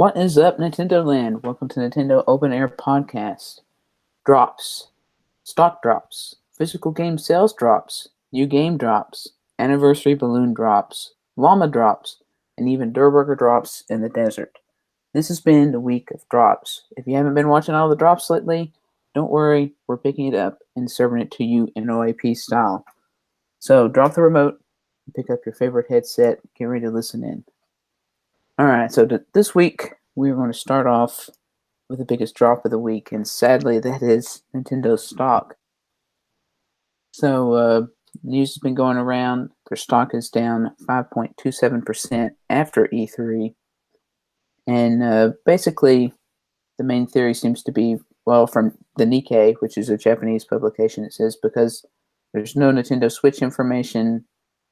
What is up, Nintendo Land? Welcome to Nintendo Open Air Podcast. Drops, stock drops, physical game sales drops, new game drops, anniversary balloon drops, llama drops, and even Durburger drops in the desert. This has been the week of drops. If you haven't been watching all the drops lately, don't worry, we're picking it up and serving it to you in OAP style. So drop the remote, pick up your favorite headset, get ready to listen in. Alright, so this week we're going to start off with the biggest drop of the week, and sadly that is Nintendo stock. So news has been going around. Their stock is down 5.27% after E3. And basically the main theory seems to be, well, from the Nikkei, which is a Japanese publication, it says because there's no Nintendo Switch information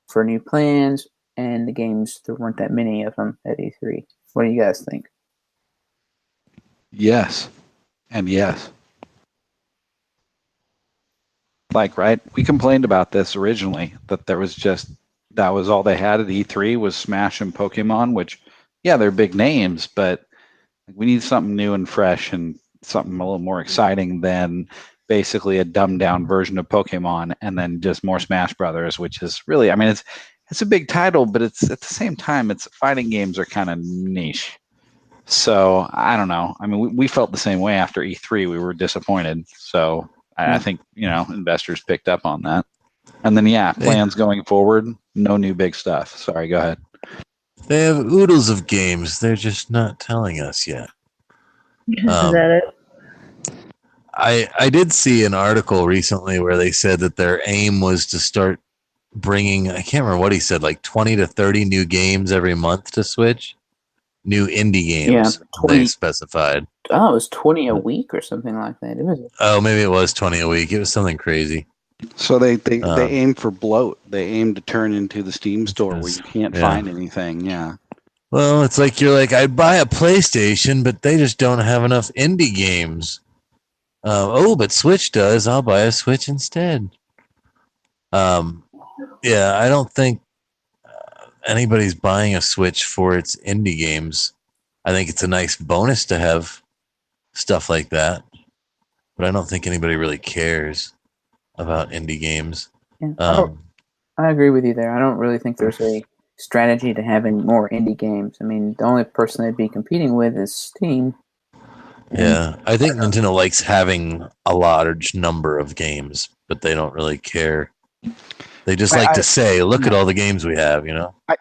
for new plans, and the games, there weren't that many of them at E3. What do you guys think? Yes. And yes. Right? We complained about this originally, that that was all they had at E3 was Smash and Pokemon, which, yeah, they're big names, but we need something new and fresh and something a little more exciting than basically a dumbed down version of Pokemon and then just more Smash Brothers, which is really, I mean, it's a big title, but it's at the same time, fighting games are kind of niche. So I don't know. I mean, we felt the same way after E3. We were disappointed. So I think, investors picked up on that. And then, plans going forward, no new big stuff. Sorry, go ahead. They have oodles of games. They're just not telling us yet. Is that it? I did see an article recently where they said that their aim was to start bringing, I can't remember what he said, like 20 to 30 new games every month to Switch. New indie games, 20, they specified. Oh, it was 20 a week or something like that. Maybe it was 20 a week. It was something crazy. So they aim for bloat. They aim to turn into the Steam store where you can't find anything. Yeah. Well, it's like you're like, I'd buy a PlayStation, but they just don't have enough indie games. But Switch does. I'll buy a Switch instead. I don't think anybody's buying a Switch for its indie games. I think it's a nice bonus to have stuff like that, but I don't think anybody really cares about indie games. Yeah, I agree with you there. I don't really think there's a strategy to having more indie games. I mean, the only person they'd be competing with is Steam. Yeah, I think Nintendo likes having a large number of games, but they don't really care. They just like to say, "Look at all the games we have,"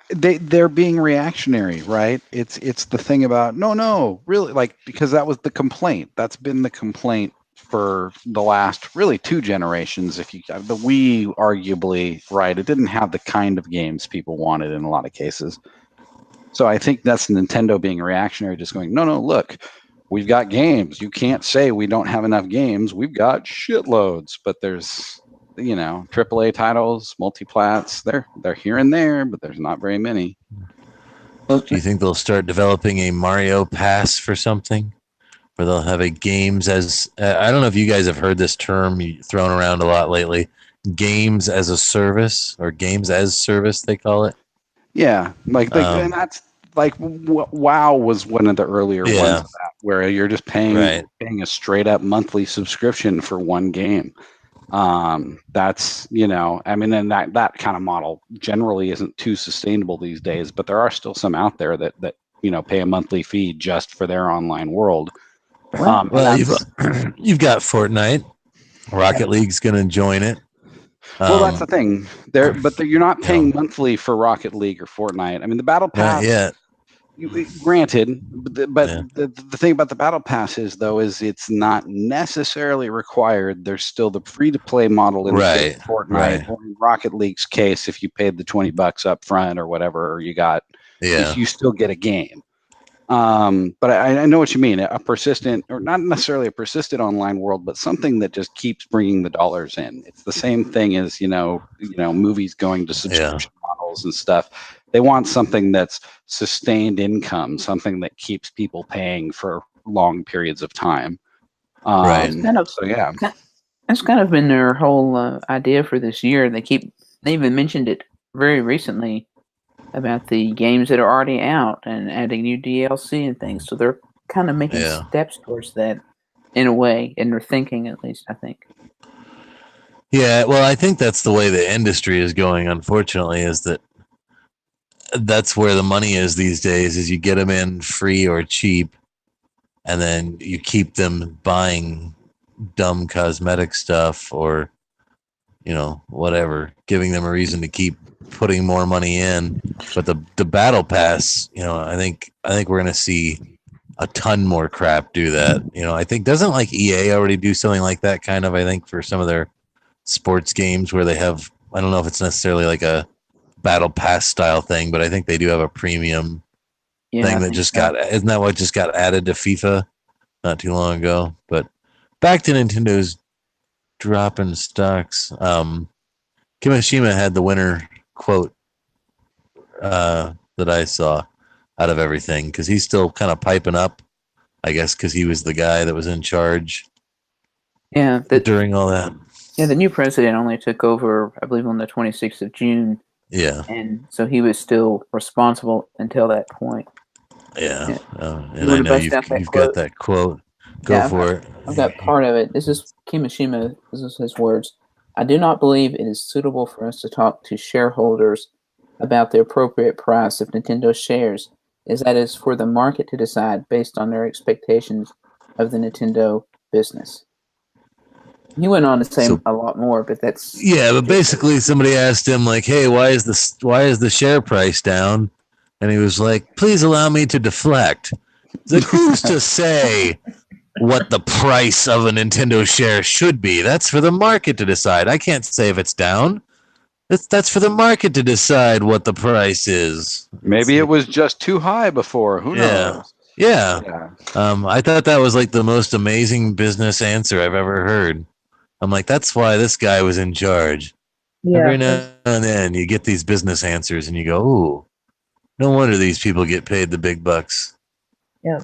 They're being reactionary, right? It's the thing about no, really, because that was the complaint. That's been the complaint for the last really 2 generations. If you the Wii, arguably, right, it didn't have the kind of games people wanted in a lot of cases. So I think that's Nintendo being reactionary, just going, no, look, we've got games. You can't say we don't have enough games. We've got shitloads, but there's AAA titles, multiplats, they're here and there, but there's not very many. Do you think they'll start developing a Mario Pass for something? Where they'll have a games as... I don't know if you guys have heard this term thrown around a lot lately. Games as a service, or games as service, they call it. Yeah, and that's WoW was one of the earlier ones of that, where you're just paying a straight up monthly subscription for one game. That's and that kind of model generally isn't too sustainable these days, but there are still some out there that pay a monthly fee just for their online world. You've got Fortnite. Rocket League's going to join it. Well, that's the thing. You're not paying monthly for Rocket League or Fortnite. I mean, the Battle Pass. Not yet. Granted, but the thing about the Battle Pass is it's not necessarily required. There's still the free-to-play model in Fortnite, or in Rocket League's case, if you paid the $20 up front or whatever, or you still get a game. But I know what you mean. A persistent, or not necessarily a persistent online world, but something that just keeps bringing the dollars in. It's the same thing as movies going to subscription models and stuff. They want something that's sustained income, something that keeps people paying for long periods of time. That's kind of been their whole idea for this year. They even mentioned it very recently about the games that are already out and adding new DLC and things. So they're kind of making steps towards that in a way, and they're thinking, at least, I think. Yeah, well, I think that's the way the industry is going, unfortunately, is that's where the money is these days, is you get them in free or cheap, and then you keep them buying dumb cosmetic stuff or, whatever, giving them a reason to keep putting more money in. But the battle pass, I think we're gonna see a ton more crap do that. I think, doesn't like EA already do something like that kind of, I think, for some of their sports games where they have, I don't know if it's necessarily like a battle pass style thing, but I think they do have a premium thing that just isn't that what just got added to FIFA not too long ago? But back to Nintendo's dropping stocks. Kimishima had the winner quote that I saw out of everything, because he's still kind of piping up, I guess, because he was the guy that was in charge during all that. Yeah, the new president only took over, I believe, on the 26th of June. Yeah. And so he was still responsible until that point. Yeah. And I know you've got that quote. Go for it. I've got part of it. This is Kimishima. This is his words. I do not believe it is suitable for us to talk to shareholders about the appropriate price of Nintendo shares, as that is for the market to decide based on their expectations of the Nintendo business. He went on to say a lot more, but that's... Yeah, but basically somebody asked him, like, hey, why is the share price down? And he was like, please allow me to deflect. It's like, who's to say what the price of a Nintendo share should be? That's for the market to decide. I can't say if it's down. That's for the market to decide what the price is. Maybe it was just too high before. Who knows? Yeah. I thought that was like the most amazing business answer I've ever heard. I'm like, that's why this guy was in charge. Yeah. Every now and then you get these business answers and you go, ooh, no wonder these people get paid the big bucks. Yeah.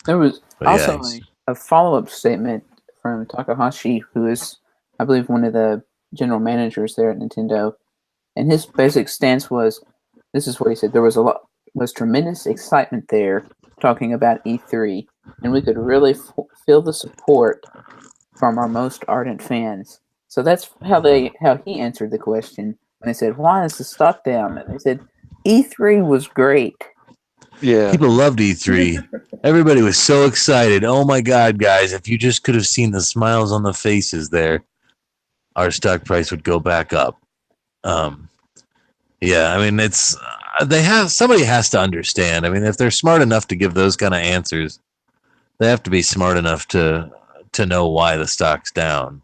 There was also a follow-up statement from Takahashi, who is, I believe, one of the general managers there at Nintendo. And his basic stance was, this is what he said, there was tremendous excitement there talking about E3, and we could really feel the support from our most ardent fans. So that's how he answered the question when they said, why is the stock down? And they said, E3 was great. Yeah. People loved E3. Everybody was so excited. Oh my God, guys, if you just could have seen the smiles on the faces there, our stock price would go back up. Yeah, I mean, somebody has to understand. I mean, if they're smart enough to give those kind of answers, they have to be smart enough to know why the stock's down,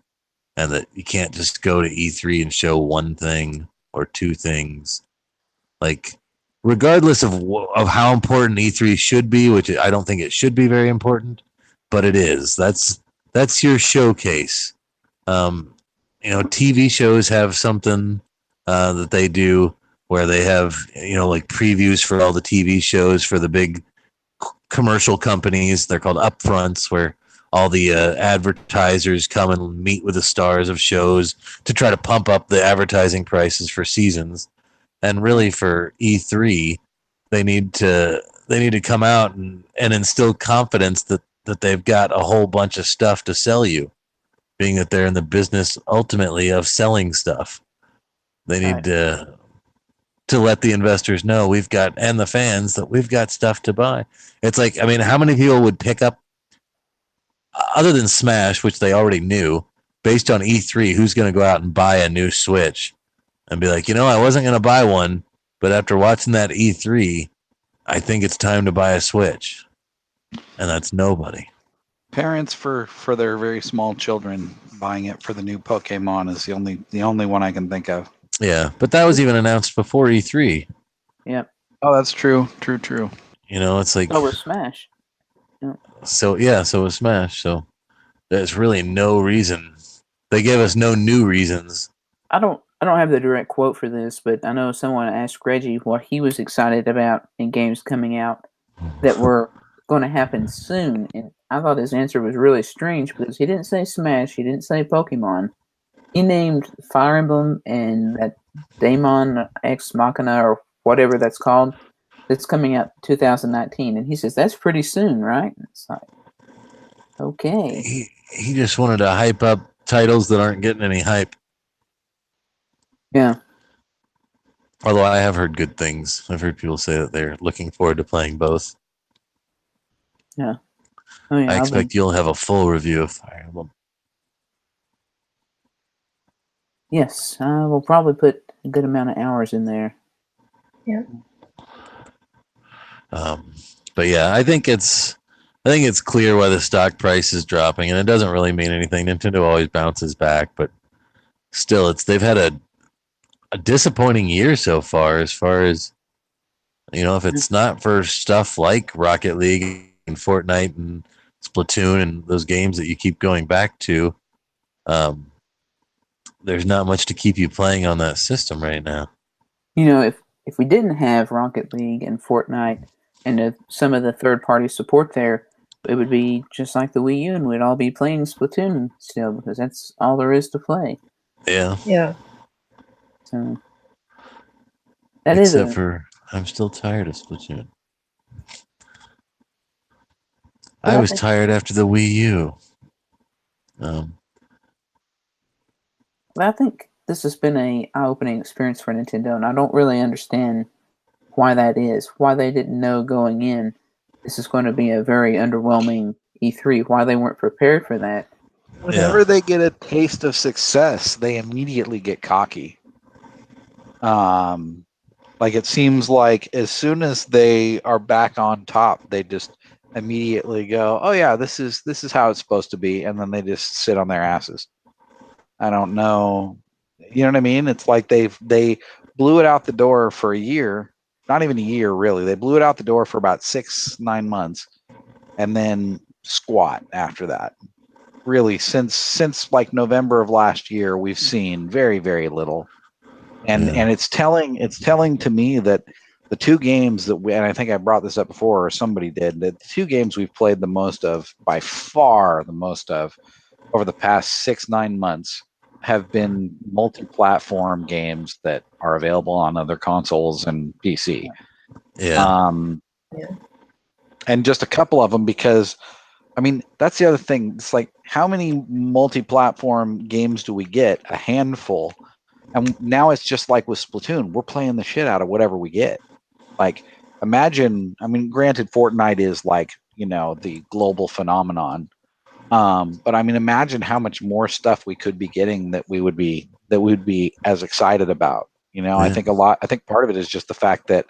and that you can't just go to E3 and show one thing or two things. Like, regardless of how important E3 should be, which I don't think it should be very important, but it is. That's your showcase. TV shows have something that they do where they have, like previews for all the TV shows for the big commercial companies. They're called upfronts, where all the advertisers come and meet with the stars of shows to try to pump up the advertising prices for seasons. And really, for E3, they need to come out and instill confidence that they've got a whole bunch of stuff to sell you, being that they're in the business ultimately of selling stuff. They need to let the investors know and the fans that we've got stuff to buy. It's like, I mean, how many people would pick up, other than Smash, which they already knew, based on E3, who's going to go out and buy a new Switch and be like, I wasn't going to buy one, but after watching that E3, I think it's time to buy a Switch. And that's nobody. Parents for their very small children buying it for the new Pokemon is the only one I can think of. Yeah, but that was even announced before E3. Yeah. Oh, that's true. True. It's like... So was Smash. Yeah. So was Smash. So there's really no reason. They gave us no new reasons. I don't have the direct quote for this, but I know someone asked Reggie what he was excited about in games coming out that were going to happen soon, and I thought his answer was really strange because he didn't say Smash, he didn't say Pokemon. He named Fire Emblem and that Daemon Ex Machina or whatever that's called. That's coming out 2019, and he says that's pretty soon, right? It's like, okay, He just wanted to hype up titles that aren't getting any hype. yeah. Although I have heard good things. I've heard people say that they're looking forward to playing both. Yeah. Oh, yeah, I expect you'll have a full review of Fire Emblem. Yes, we'll probably put a good amount of hours in there. Yeah. But yeah, I think it's clear why the stock price is dropping, and it doesn't really mean anything. Nintendo always bounces back, but still, they've had a disappointing year so far. As far as if it's not for stuff like Rocket League and Fortnite and Splatoon and those games that you keep going back to, there's not much to keep you playing on that system right now. If we didn't have Rocket League and Fortnite and some of the third-party support there, it would be just like the Wii U, and we'd all be playing Splatoon still because that's all there is to play. Yeah. Yeah. So except for I'm still tired of Splatoon. I was tired after the Wii U. I think this has been an eye-opening experience for Nintendo, and I don't really understand why that is. Why they didn't know going in this is going to be a very underwhelming E3. Why they weren't prepared for that. Whenever they get a taste of success, they immediately get cocky. Like it seems like as soon as they are back on top, they just immediately go, "Oh yeah, this is how it's supposed to be," and then they just sit on their asses. I don't know, you know what I mean? It's like they blew it out the door for a year, not even a year really. They blew it out the door for about 6-9 months, and then squat after that. Really, since like November of last year, we've seen very, very little. And it's telling to me that the two games that and I think I brought this up before, or somebody did, that the two games we've played the most of, by far the most of, over the past 6-9 months, have been multi-platform games that are available on other consoles and PC. Yeah. And just a couple of them, because I mean, that's the other thing. It's like, how many multi-platform games do we get? A handful. And now it's just like with Splatoon, we're playing the shit out of whatever we get. Like, imagine, I mean, granted, Fortnite is like, the global phenomenon. But I mean, imagine how much more stuff we could be getting that we would be as excited about. I think part of it is just the fact that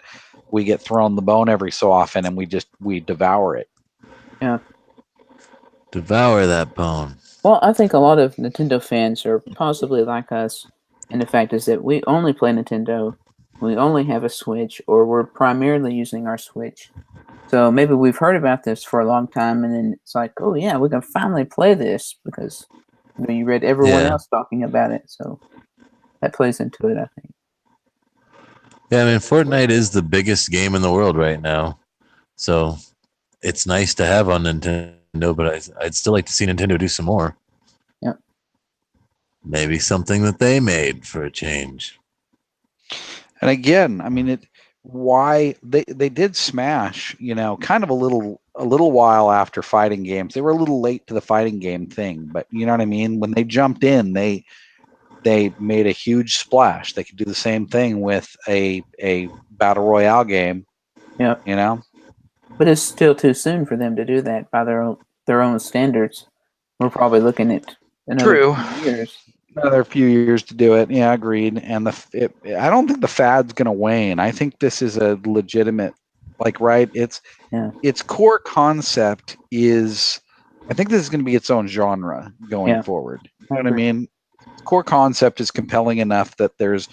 we get thrown the bone every so often and we devour it. Yeah. Devour that bone. Well, I think a lot of Nintendo fans are possibly like us, and the fact is that we only play Nintendo, we only have a Switch, or we're primarily using our Switch. So maybe we've heard about this for a long time, and then it's like, oh yeah, we can finally play this because you read everyone else talking about it. So that plays into it, I think. Yeah, I mean, Fortnite is the biggest game in the world right now, so it's nice to have on Nintendo, but I'd still like to see Nintendo do some more. Yeah. Maybe something that they made for a change. And again, I mean, why they did Smash, kind of a little while after fighting games. They were a little late to the fighting game thing, but you know what I mean? When they jumped in, they made a huge splash. They could do the same thing with a battle royale game. Yeah. But it's still too soon for them to do that by their own standards. We're probably looking at another few years. Another few years to do it. Yeah, agreed. And I don't think the fad's going to wane. I think this is a legitimate, its core concept is, I think this is going to be its own genre going forward. You know what I mean? Core concept is compelling enough that there's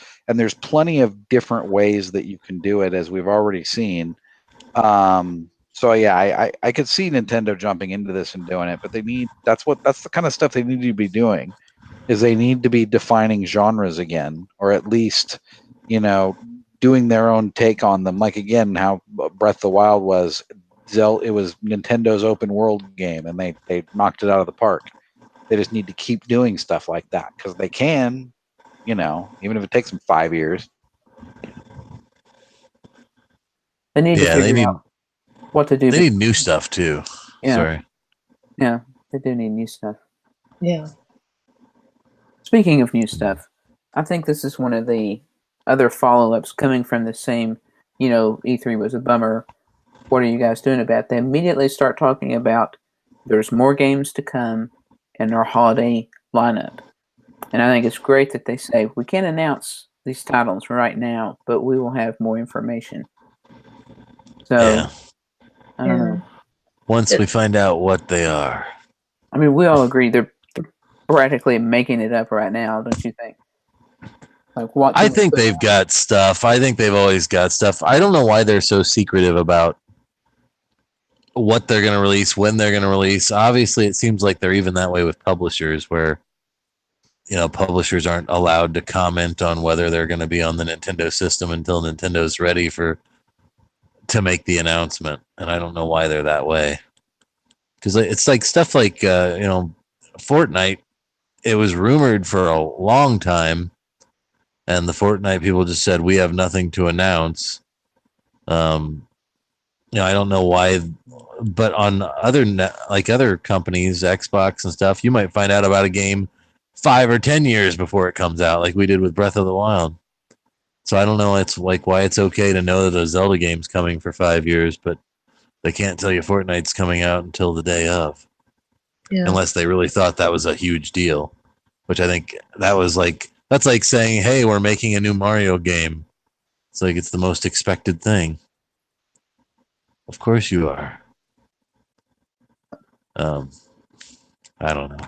plenty of different ways that you can do it, as we've already seen. So yeah, I could see Nintendo jumping into this and doing it, but that's the kind of stuff they need to be doing, is they need to be defining genres again, or at least, doing their own take on them. Like, again, how Breath of the Wild was, it was Nintendo's open world game, and they knocked it out of the park. They just need to keep doing stuff like that because they can. even if it takes them 5 years. They need to figure out what to do. They need new stuff too. Yeah. Sorry. Yeah, they do need new stuff. Yeah. Speaking of new stuff, I think this is one of the other follow-ups coming from the same, E3 was a bummer. What are you guys doing about it? They immediately start talking about there's more games to come in our holiday lineup. And I think it's great that they say, we can't announce these titles right now, but we will have more information. So, I don't know. Once we find out what they are. I mean, we all agree they're practically making it up right now, don't you think? Like, what? I think they've got stuff. I think they've always got stuff. I don't know why they're so secretive about what they're going to release, when they're going to release. Obviously, it seems like they're even that way with publishers, where publishers aren't allowed to comment on whether they're going to be on the Nintendo system until Nintendo's ready to make the announcement. And I don't know why they're that way. Because it's like stuff like, Fortnite, it was rumored for a long time, and the Fortnite people just said, we have nothing to announce. I don't know why, but on other companies, Xbox and stuff, you might find out about a game 5 or 10 years before it comes out, like we did with Breath of the Wild. So I don't know. It's like why it's okay to know that a Zelda game's coming for 5 years, but they can't tell you Fortnite's coming out until the day of, unless they really thought that was a huge deal. Which I think that's like saying, "Hey, we're making a new Mario game." It's like it's the most expected thing. Of course you are. I don't know.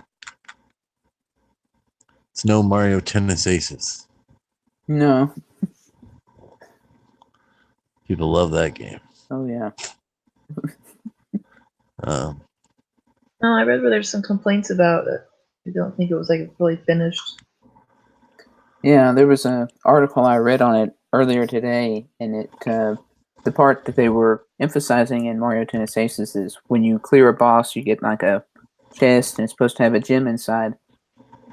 It's no Mario Tennis Aces. No. People love that game. Oh, yeah. No, I read where there's some complaints about it. I don't think it was like really finished. Yeah, there was an article I read on it earlier today, and the part that they were emphasizing in Mario Tennis Aces is when you clear a boss, you get like a chest, and it's supposed to have a gem inside.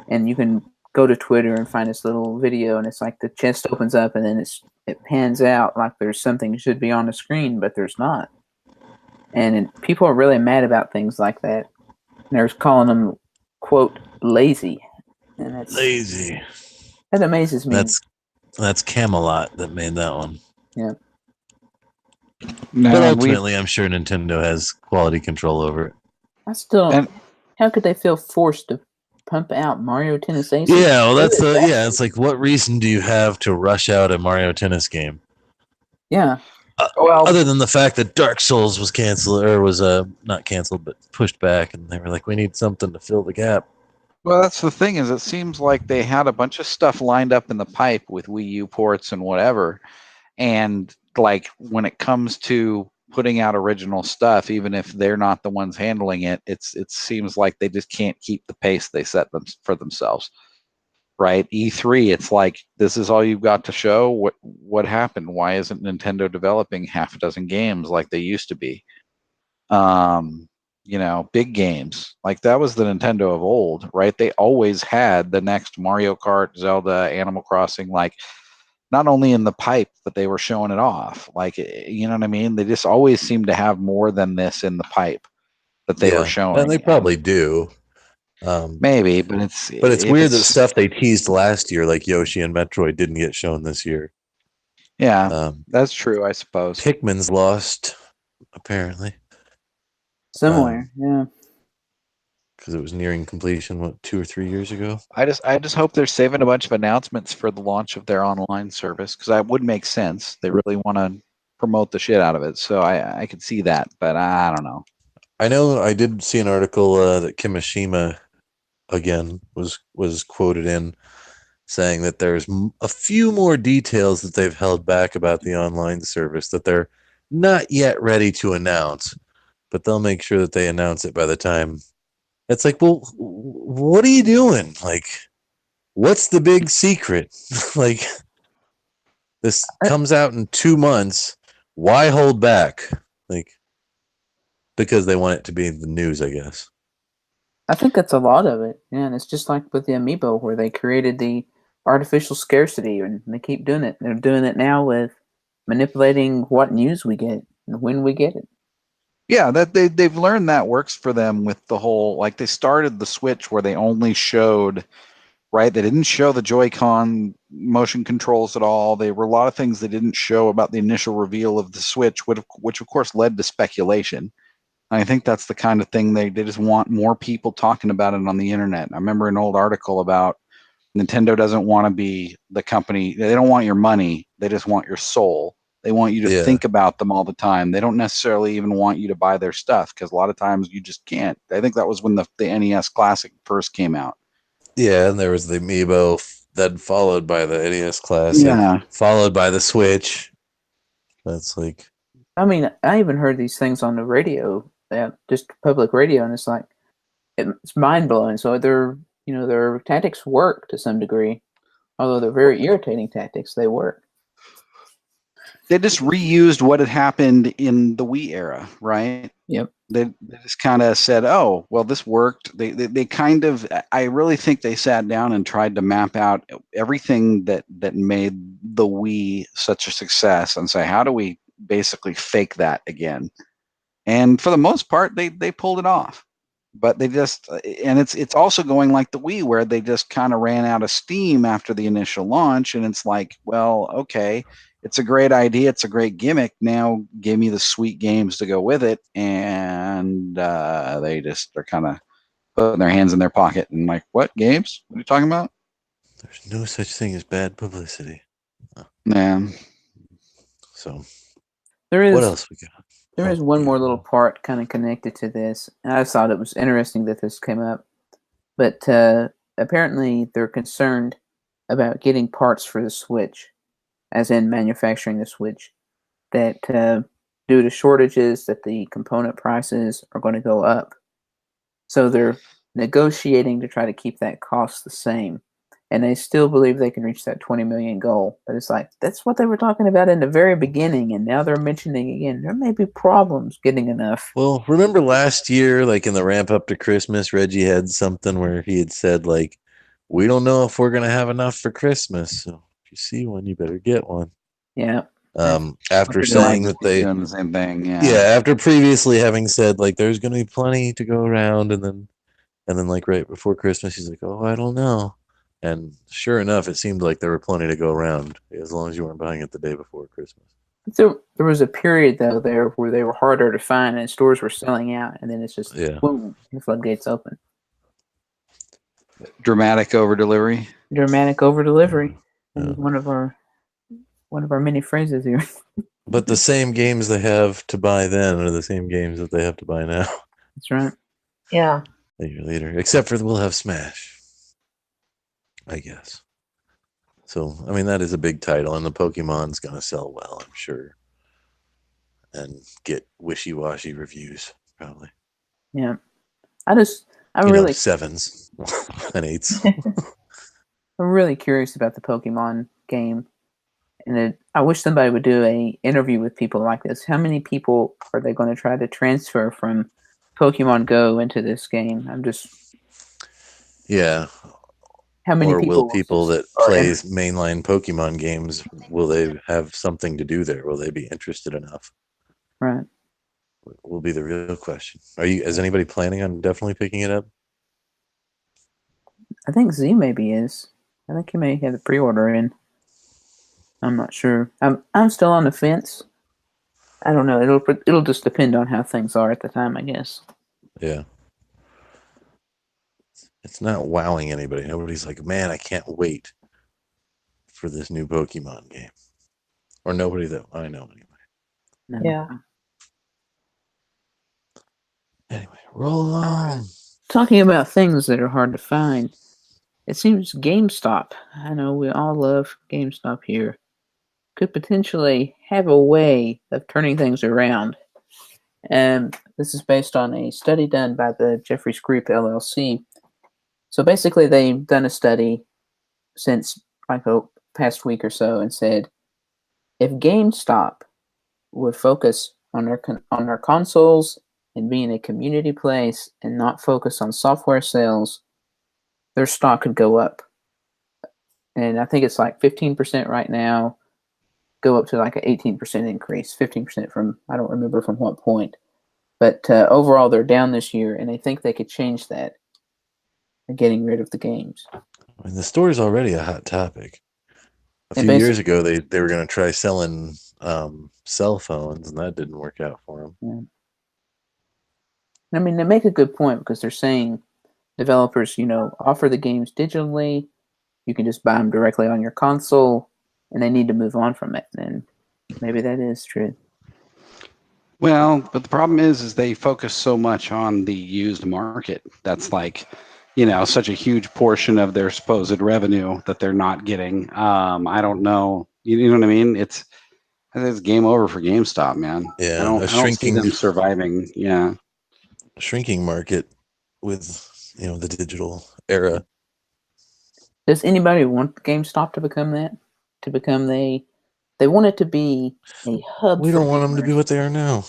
And you can go to Twitter and find this little video, and it's like the chest opens up, and then it pans out like there's something should be on the screen, but there's not. And people are really mad about things like that. And they're calling them, quote, lazy. And it's lazy. That amazes me. That's Camelot that made that one. Yeah. No, but ultimately, I'm sure Nintendo has quality control over it. How could they feel forced to pump out Mario Tennis Aces? Yeah, well, it's like, what reason do you have to rush out a Mario Tennis game? Yeah. Other than the fact that Dark Souls was canceled, or was not canceled, but pushed back, and they were like, we need something to fill the gap. Well, that's the thing, is it seems like they had a bunch of stuff lined up in the pipe with Wii U ports and whatever, and like when it comes to putting out original stuff, even if they're not the ones handling it, it seems like they just can't keep the pace they set them for themselves. Right? E3, it's like, this is all you've got to show. What happened? Why isn't Nintendo developing half a dozen games like they used to be? Big games. Like, that was the Nintendo of old, right? They always had the next Mario Kart, Zelda, Animal Crossing, like, not only in the pipe, but they were showing it off. Like, you know what I mean? They just always seem to have more than this in the pipe that they were showing. And they probably do. Maybe, but it's weird that stuff they teased last year, like Yoshi and Metroid, didn't get shown this year. Yeah, that's true, I suppose. Pikmin's lost, apparently. Somewhere, yeah. Because it was nearing completion, 2 or 3 years ago? I just hope they're saving a bunch of announcements for the launch of their online service, because that would make sense. They really want to promote the shit out of it, so I could see that, but I don't know. I know I did see an article that Kimishima again was quoted in saying that there's a few more details that they've held back about the online service that they're not yet ready to announce, but they'll make sure that they announce it by the time. It's like, well, what are you doing? Like, what's the big secret? Like, this comes out in 2 months. Why hold back? Like, because they want it to be the news, I guess. I think that's a lot of it. Yeah, and it's just like with the Amiibo, where they created the artificial scarcity, and they keep doing it. They're doing it now with manipulating what news we get and when we get it. Yeah, that they've learned that works for them with the whole, like they started the Switch where they only showed, right? They didn't show the Joy-Con motion controls at all. There were a lot of things they didn't show about the initial reveal of the Switch, which of course led to speculation. And I think that's the kind of thing they just want more people talking about it on the internet. I remember an old article about Nintendo doesn't want to be the company. They don't want your money. They just want your soul. They want you to think about them all the time. They don't necessarily even want you to buy their stuff because a lot of times you just can't. I think that was when the NES Classic first came out. Yeah, and there was the Amiibo, then followed by the NES Classic, followed by the Switch. That's like... I mean, I even heard these things on the radio, just public radio, and it's like, it's mind-blowing. So their tactics work to some degree. Although they're very irritating tactics, they work. They just reused what had happened in the Wii era, right? Yep. They just kind of said, "Oh, well, this worked." They kind of, I really think they sat down and tried to map out everything that made the Wii such a success and say, how do we basically fake that again? And for the most part, they pulled it off. But they just, and it's also going like the Wii, where they just kind of ran out of steam after the initial launch, and it's like, well, okay, it's a great idea, it's a great gimmick. Now give me the sweet games to go with it, and they're kind of putting their hands in their pocket and like, what games? What are you talking about? There's no such thing as bad publicity. Yeah. So there is. What else we got? There is one more little part kind of connected to this. And I thought it was interesting that this came up. But apparently they're concerned about getting parts for the Switch, as in manufacturing the Switch, that due to shortages, that the component prices are going to go up. So they're negotiating to try to keep that cost the same. And they still believe they can reach that 20 million goal. But it's like, that's what they were talking about in the very beginning, and now they're mentioning again, there may be problems getting enough. Well, remember last year, like in the ramp up to Christmas, Reggie had something where he had said, like, we don't know if we're going to have enough for Christmas. So if you see one, you better get one. Yeah. After saying that they doing the same thing. Yeah, after previously having said, like, there's going to be plenty to go around. And then like right before Christmas, he's like, oh, I don't know. And sure enough, it seemed like there were plenty to go around, as long as you weren't buying it the day before Christmas. There was a period, though, there where they were harder to find and stores were selling out, and then it's just, boom, the floodgates open. Dramatic over-delivery. Dramatic over-delivery. One of our many phrases here. But the same games they have to buy then are the same games that they have to buy now. That's right. Yeah. A year later. Except for we'll have Smash, I guess. So, I mean, that is a big title, and the Pokemon's going to sell well, I'm sure. And get wishy-washy reviews, probably. Yeah. I'm really... 7s and 8s. I'm really curious about the Pokemon game. And I wish somebody would do an interview with people like this. How many people are they going to try to transfer from Pokemon Go into this game? I'm just... Yeah. How many or people will people that plays mainline Pokemon games, will they have something to do there? Will they be interested enough? Right. Will be the real question. Is anybody planning on definitely picking it up? I think Z maybe is. I think he may have the pre-order in. I'm not sure. I'm still on the fence. I don't know. It'll just depend on how things are at the time, I guess. Yeah. It's not wowing anybody. Nobody's like, man, I can't wait for this new Pokemon game. Or nobody that I know anyway. No. Yeah. Anyway, roll on. Talking about things that are hard to find, it seems GameStop, I know we all love GameStop here, could potentially have a way of turning things around. And this is based on a study done by the Jeffries Group LLC. So basically, they've done a study since like the past week or so and said, if GameStop would focus on their consoles and being a community place and not focus on software sales, their stock could go up and I think it's like 15% right now, go up to like an 18% increase, 15% from, I don't remember from what point. But overall, they're down this year, and they think they could change that by getting rid of the games. I mean, the store's already a hot topic. A And few years basically- ago, they were going to try selling cell phones, and that didn't work out for them. Yeah. I mean, they make a good point because they're saying developers, offer the games digitally. You can just buy them directly on your console, and they need to move on from it. And maybe that is true. Well, but the problem is they focus so much on the used market. That's like, such a huge portion of their supposed revenue that they're not getting. I don't know. You know what I mean? It's game over for GameStop, man. Yeah, I don't see them surviving. Yeah. Shrinking market with the digital era. Does anybody want GameStop to become that? To become they want it to be a hub. We for don't want them to gamers. be what they are now.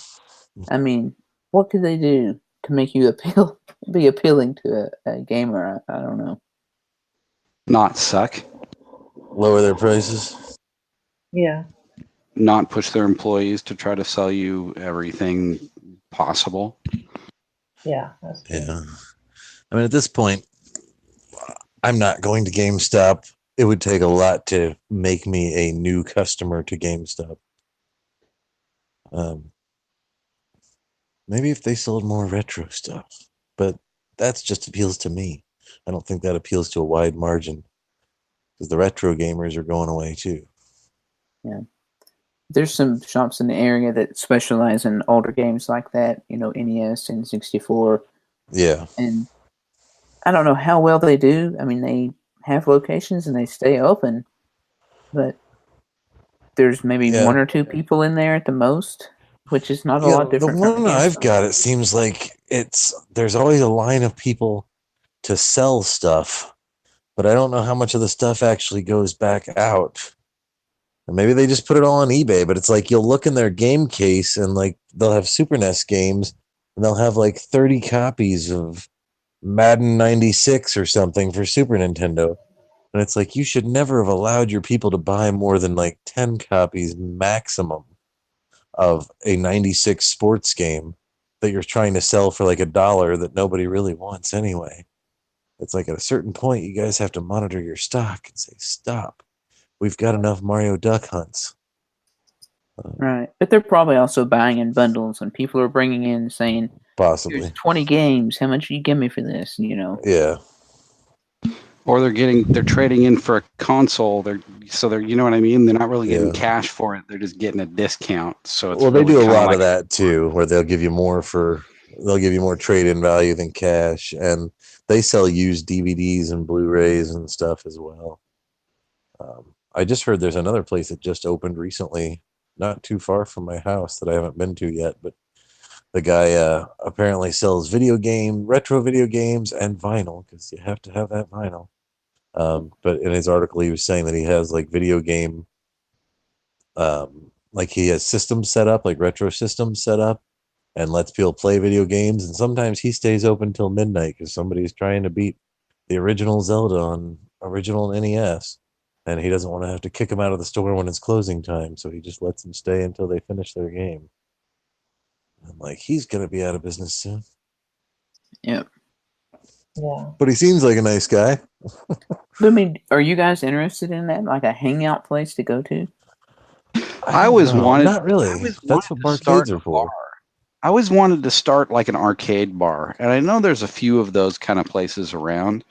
I mean, what could they do to make you be appealing to a gamer? I don't know. Not suck. Lower their prices. Yeah. Not push their employees to try to sell you everything possible. Yeah, that's true. Yeah. I mean, at this point, I'm not going to GameStop. It would take a lot to make me a new customer to GameStop. Maybe if they sold more retro stuff, but that just appeals to me. I don't think that appeals to a wide margin because the retro gamers are going away too. Yeah. There's some shops in the area that specialize in older games like that, NES and 64. Yeah. And I don't know how well they do. I mean, they have locations and they stay open, but there's maybe one or two people in there at the most, which is not a lot different. The one I've got, it seems like there's always a line of people to sell stuff, but I don't know how much of the stuff actually goes back out. And maybe they just put it all on eBay, but it's like you'll look in their game case and like they'll have Super NES games and they'll have like 30 copies of Madden 96 or something for Super Nintendo. And it's like you should never have allowed your people to buy more than like 10 copies maximum of a 96 sports game that you're trying to sell for like $1 that nobody really wants anyway. It's like at a certain point, you guys have to monitor your stock and say, stop. We've got enough Mario Duck Hunts. Right. But they're probably also buying in bundles and people are bringing in saying, possibly, here's 20 games. How much do you give me for this? Yeah. Or they're trading in for a console. They're you know what I mean? They're not really getting cash for it. They're just getting a discount. So it's they do a lot of that too, where they'll give you more trade-in value than cash, and they sell used DVDs and Blu-rays and stuff as well. I just heard there's another place that just opened recently, not too far from my house that I haven't been to yet, but the guy apparently sells retro video games and vinyl, because you have to have that vinyl. But in his article, he was saying that he has like video game, like he has systems set up, like retro systems set up, and lets people play video games. And sometimes he stays open till midnight because somebody's trying to beat the original Zelda on original NES. And he doesn't want to have to kick them out of the store when it's closing time. So he just lets them stay until they finish their game. I'm like, he's going to be out of business soon. Yep. Yeah. But he seems like a nice guy. I mean, are you guys interested in that? Like a hangout place to go to? I always wanted. Not really. That's what arcades are for. I always wanted to start like an arcade bar. And I know there's a few of those kind of places around.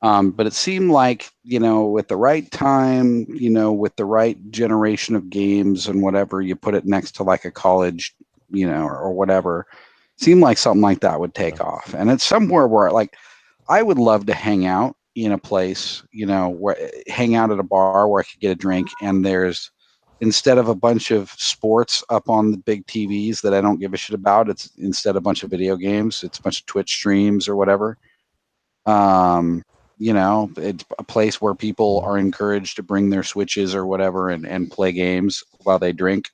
But it seemed like, with the right time, with the right generation of games and whatever, you put it next to like a college, or whatever, seemed like something like that would take off. And it's somewhere where like, I would love to hang out in a place, hang out at a bar where I could get a drink. And there's, instead of a bunch of sports up on the big TVs that I don't give a shit about, it's instead a bunch of video games, it's a bunch of Twitch streams or whatever. It's a place where people are encouraged to bring their Switches or whatever and play games while they drink.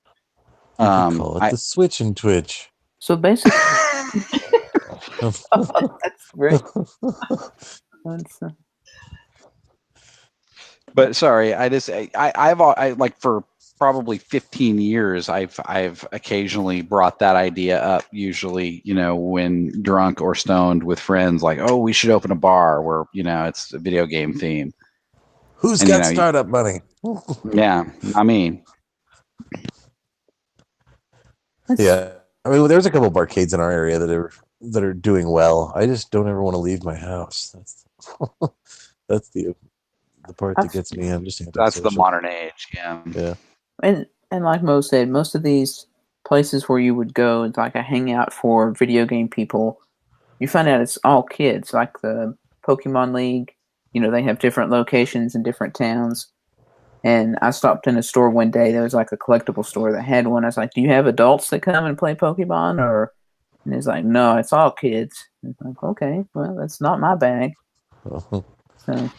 Call it the Switch and Twitch. So basically, that's great. But sorry, I've like for probably 15 years, I've occasionally brought that idea up. Usually, when drunk or stoned with friends, like, oh, we should open a bar where it's a video game theme. Who's And, got startup money? Yeah, I mean, yeah. I mean, there's a couple of arcades in our area that are doing well. I just don't ever want to leave my house. That's the part that gets me. I'm just antisocial. that's the modern age. Yeah. Yeah. And like Mo said, most of these places where you would go, it's like a hangout for video game people. You find out it's all kids, like the Pokemon League. They have different locations in different towns. And I stopped in a store one day. There was like a collectible store that had one. I was like, "Do you have adults that come and play Pokemon?" And he's like, "No, it's all kids." And I'm like, "Okay, well, that's not my bag." So.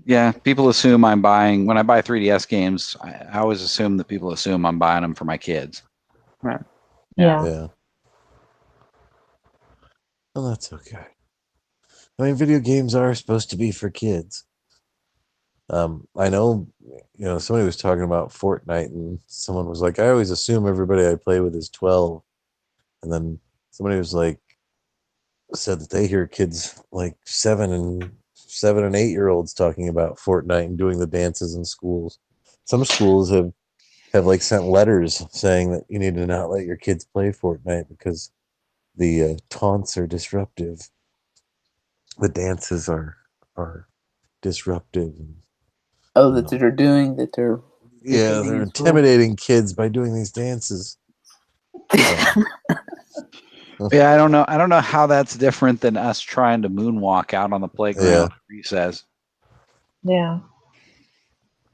Yeah, people assume I'm buying when I buy 3DS games. I always assume that people assume I'm buying them for my kids. Right. Yeah. Well, that's okay. I mean, video games are supposed to be for kids. I know, somebody was talking about Fortnite, and someone was like, "I always assume everybody I play with is 12," and then somebody was like, said that they hear kids like 7 and 8-year-olds talking about Fortnite and doing the dances in schools. Some schools have like sent letters saying that you need to not let your kids play Fortnite because the taunts are disruptive. The dances are disruptive. Oh, that they're doing that they're. Yeah, they're intimidating kids by doing these dances. Yeah, I don't know how that's different than us trying to moonwalk out on the playground. He says. Yeah.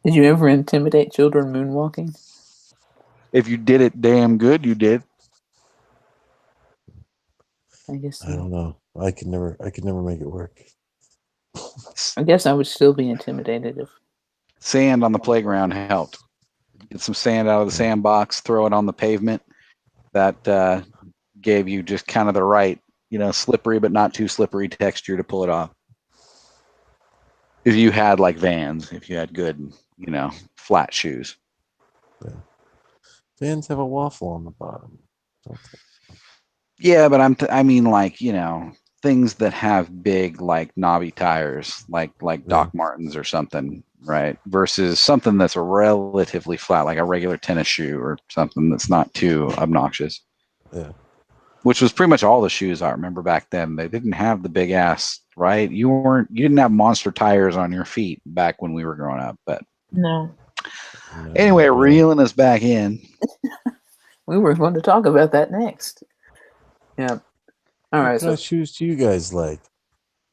Did you ever intimidate children moonwalking? If you did it damn good, you did. I guess so. I don't know. I could never make it work. I guess I would still be intimidated if Sand on the playground helped. Get some sand out of the sandbox, throw it on the pavement. That gave you just kind of the right, slippery but not too slippery texture to pull it off. If you had like Vans, if you had good, flat shoes. Yeah. Vans have a waffle on the bottom. Yeah, but I mean like, things that have big like knobby tires, like Doc Martens or something, right? Versus something that's relatively flat, like a regular tennis shoe or something that's not too obnoxious. Yeah. Which was pretty much all the shoes I remember back then. They didn't have the big ass, right? You didn't have monster tires on your feet back when we were growing up, but No. anyway, reeling us back in. We were going to talk about that next. Yeah. All right. What kind of shoes do you guys like?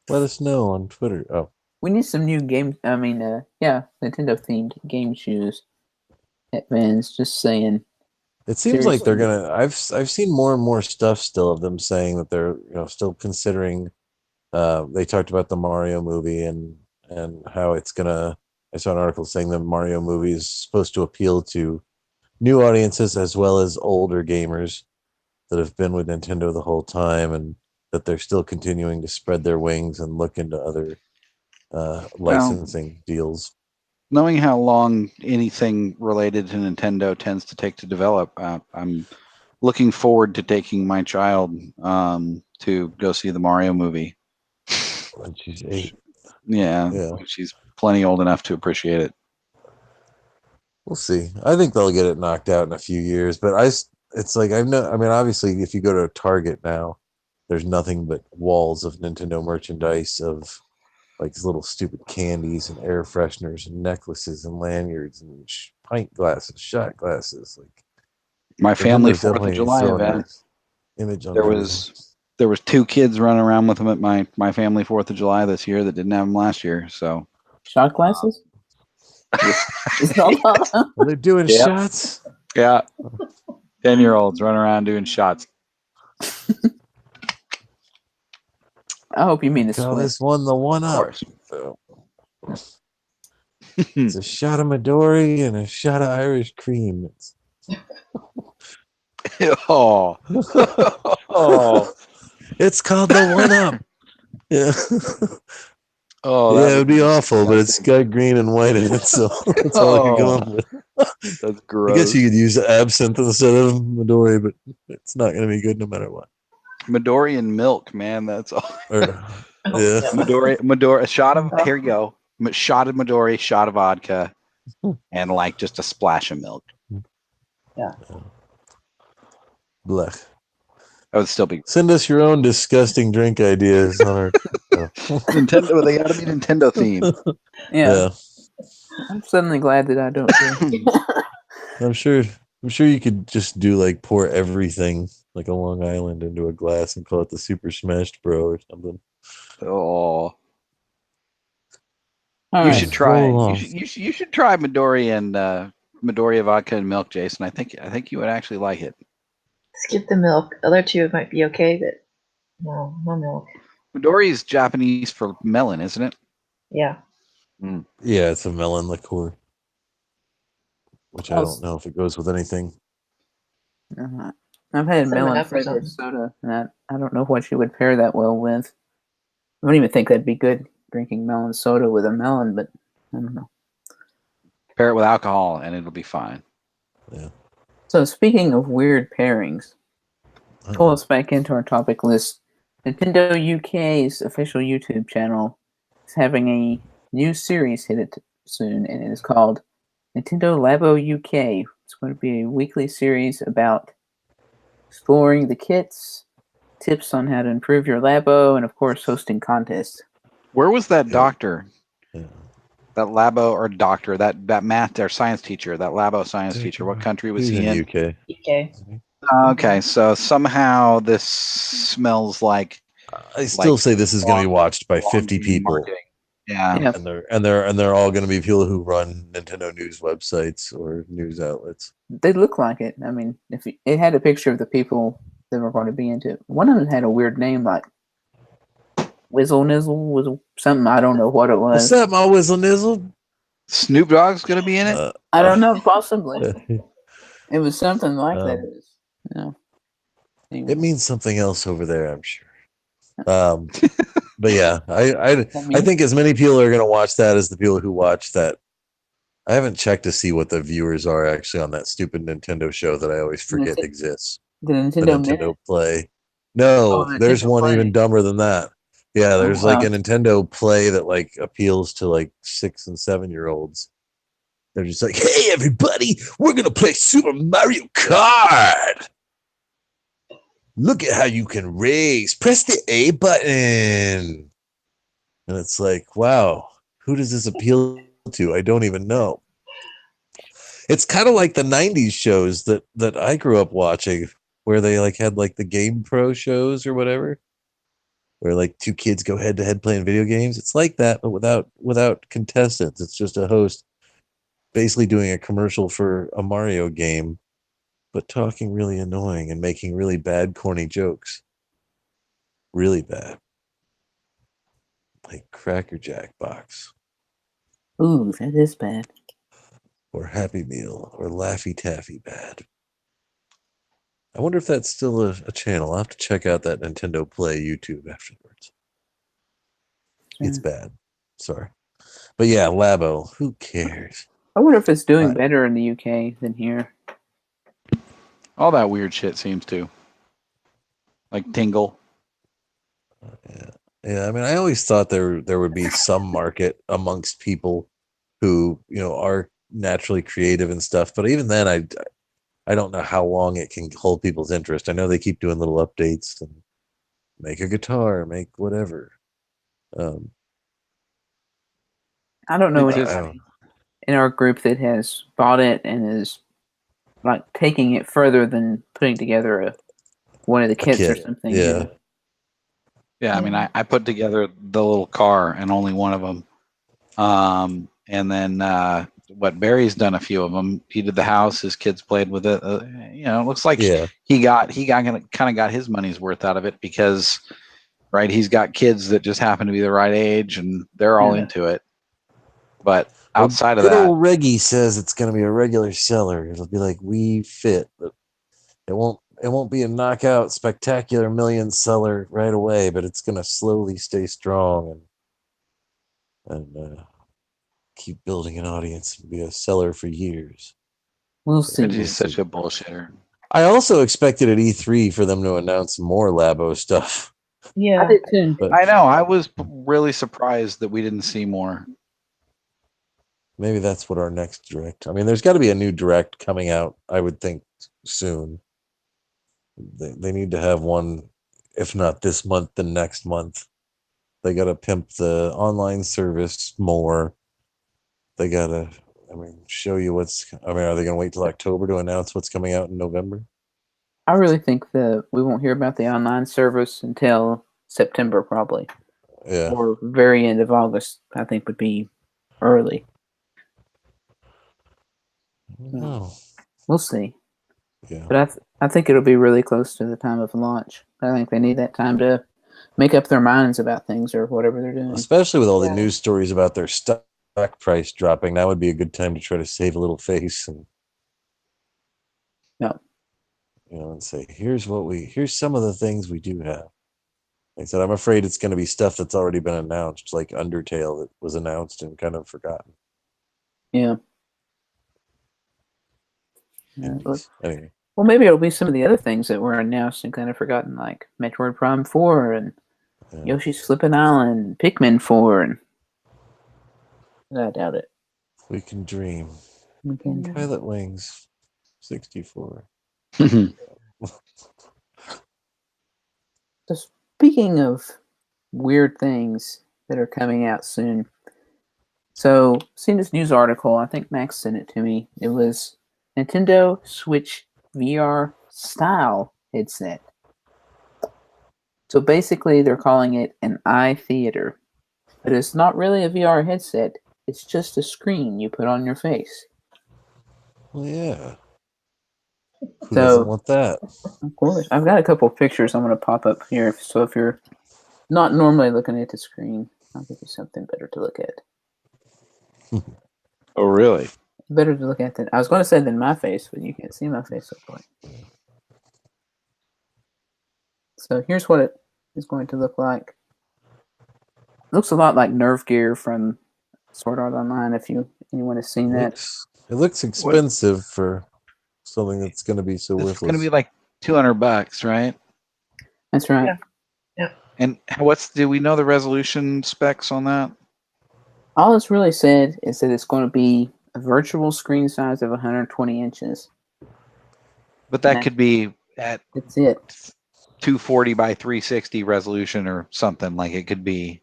Let us know on Twitter. Oh, we need some new game. I mean, Nintendo themed game shoes at Vans. Just saying. It seems like they're gonna. I've seen more and more stuff still of them saying that they're still considering. They talked about the Mario movie and how it's gonna. I saw an article saying the Mario movie is supposed to appeal to new audiences as well as older gamers that have been with Nintendo the whole time, and that they're still continuing to spread their wings and look into other licensing deals. Knowing how long anything related to Nintendo tends to take to develop, I'm looking forward to taking my child to go see the Mario movie. When she's 8. Yeah. She's plenty old enough to appreciate it. We'll see. I think they'll get it knocked out in a few years, but it's like obviously if you go to a Target now, there's nothing but walls of Nintendo merchandise of like little stupid candies and air fresheners and necklaces and lanyards and pint glasses, shot glasses. Like my family 4th of July event. Image on there was 2 kids running around with them at my family 4th of July this year that didn't have them last year. So shot glasses. Are they doing shots? Yeah. 10-year-olds running around doing shots. I hope you mean the call this one the one up. It's a shot of Midori and a shot of Irish cream. Oh. It's called the one up. Yeah. Oh, Yeah, that it would be awful, but it's disgusting. got green and white in it, so that's all I could come up with. That's I gross. guess you could use absinthe instead of Midori, but it's not going to be good no matter what. Midori and milk, man. That's all. Or, Oh, yeah. no. Midori. A shot of here you go. Shot of Midori, shot of vodka, and like just a splash of milk. Blech. That would still be Send us your own disgusting drink ideas on our. Nintendo. They got to be Nintendo themed. Yeah. I'm suddenly glad that I don't drink. I'm sure you could just do like pour everything like a Long Island into a glass and call it the Super Smashed Bro or something. Oh, All you right. should try. roll along. You should try Midori and Midori vodka and milk, Jason. I think you would actually like it. Skip the milk. The other two might be okay, but no milk. Midori is Japanese for melon, isn't it? Yeah. Yeah, it's a melon liqueur, which I I'll don't know if it goes with anything. I've had 7 melon Up or flavored something. soda, and I don't know what you would pair that well with. I don't even think that'd be good drinking melon soda with a melon, but I don't know. Pair it with alcohol, and it'll be fine. Yeah. So speaking of weird pairings, pull us back into our topic list. Nintendo UK's official YouTube channel is having a new series hit it soon, and it is called Nintendo Labo UK. It's going to be a weekly series about exploring the kits, tips on how to improve your Labo, and of course hosting contests. Where was that doctor? Yeah. That Labo or doctor? That math or science teacher? That Labo science teacher? What country was He's he in? UK. Okay. Okay, so somehow this smells like I still say this is going to be watched by 50 long-game people, marketing. Yeah. Yeah, and they're all going to be people who run Nintendo news websites or news outlets. they look like it. I mean, if it had a picture of the people that were going to be into it. One of them had a weird name like Whizzle Nizzle was something. I don't know what it was. What's up, my Whizzle Nizzle? Snoop Dogg's gonna be in it. I don't know, possibly. It It was something like that. It was, you know. Anyway. means something else over there, I'm sure. But yeah, I think as many people are going to watch that as the people who watch that. I haven't checked to see what the viewers are actually on that stupid Nintendo show that I always forget exists. The The Nintendo Nintendo Minute. Play. No, Oh, there's Nintendo one Play. even dumber than that. Yeah, there's wow. like a Nintendo Play that like appeals to like 6 and 7-year-olds. They're just like, hey everybody, we're gonna play Super Mario Kart. Look at how you can race. Press the A button. And it's like, wow, who does this appeal to? I don't even know. It's kind of like the 90s shows that I grew up watching, where they like had like the Game Pro shows or whatever, where like two kids go head to head playing video games. It's like that, but without contestants. It's just a host basically doing a commercial for a Mario game, but talking really annoying and making really bad, corny jokes. Really bad. Like Cracker Jack box. Ooh, that is bad. Or Happy Meal or Laffy Taffy bad. I wonder if that's still a channel. I'll have to check out that Nintendo Play YouTube afterwards. It's bad. Sorry. But yeah, Labo, who cares? I wonder if it's doing better in the UK than here. All that weird shit seems to. Like Tingle. Yeah, I mean, I always thought there would be some market amongst people who, are naturally creative and stuff. But even then, I don't know how long it can hold people's interest. I know they keep doing little updates and make a guitar, make whatever. I don't know anybody in our group that has bought it and is like taking it further than putting together one of the kits or something. Yeah. Yeah, I mean, I put together the little car and only one of them. And then Barry's done a few of them. He did the house. His kids played with it. It looks like he got kind of got his money's worth out of it because, right, he's got kids that just happen to be the right age and they're all into it. But outside of that, good old Reggie says it's going to be a regular seller. It'll be like Wii Fit, but it won't be a knockout spectacular million seller right away, but it's going to slowly stay strong. And and keep building an audience and be a seller for years. We'll see. Reggie's such a bullshitter. I also expected at E3 for them to announce more Labo stuff. Yeah. I did too. But I know. I was really surprised that we didn't see more. maybe that's what our next direct. I mean, there's got to be a new direct coming out, I would think, soon. They need to have one, if not this month, then next month. They got to pimp the online service more. They got to, show you what's. Are they going to wait till October to announce what's coming out in November? I really think that we won't hear about the online service until September, probably. Yeah. Or very end of August, I think would be early. Oh. We'll see. Yeah. But I think it'll be really close to the time of launch. I think they need that time to make up their minds about things or whatever they're doing. Especially with all the news stories about their stock price dropping, that would be a good time to try to save a little face and and say, here's some of the things we do have. Like I said, I'm afraid it's going to be stuff that's already been announced, like Undertale that was announced and kind of forgotten. Yeah. Anyway. Well, maybe it'll be some of the other things that were announced and kind of forgotten, like Metroid Prime 4 and Yoshi's Flippin' Island, Pikmin 4, and I doubt it. We can dream. Pilot Wings 64. So speaking of weird things that are coming out soon, so seen this news article, I think Max sent it to me. It was Nintendo Switch VR style headset. So basically they're calling it an eye theater. But it's not really a VR headset, it's just a screen you put on your face. Well, yeah. Who doesn't want that? Of course. I've got a couple of pictures I'm going to pop up here. So if you're not normally looking at the screen, I'll give you something better to look at. Oh, really? Better to look at than I was going to say than my face, but you can't see my face, hopefully. So here's what it is going to look like. It looks a lot like Nerve Gear from Sword Art Online. If anyone has seen that, it looks expensive for something that's going to be so worthless. It's going to be like $200, right? That's right. Yeah. And do we know the resolution specs on that? All it's really said is that it's going to be a virtual screen size of 120 inches. But that could be at that's it. 240 by 360 resolution or something. Like it could be.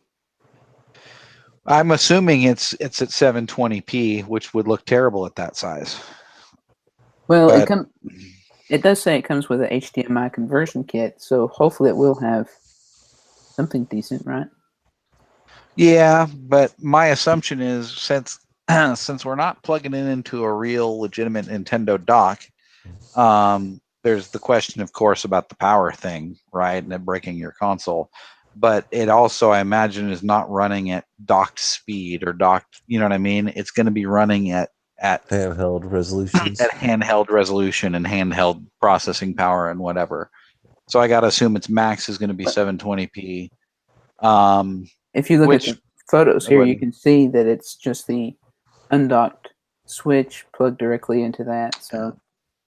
I'm assuming it's at 720p, which would look terrible at that size. Well, it does say it comes with an HDMI conversion kit, so hopefully it will have something decent, right? Yeah, but my assumption is since we're not plugging it into a real legitimate Nintendo dock, there's the question, of course, about the power thing, right, and it breaking your console. But it also, I imagine, is not running at docked speed or docked. You know what I mean? It's going to be running at handheld resolutions, at handheld resolution and handheld processing power and whatever. So I got to assume its max is going to be 720p. If you look at the photos here, you can see that it's just the undocked Switch plugged directly into that. So,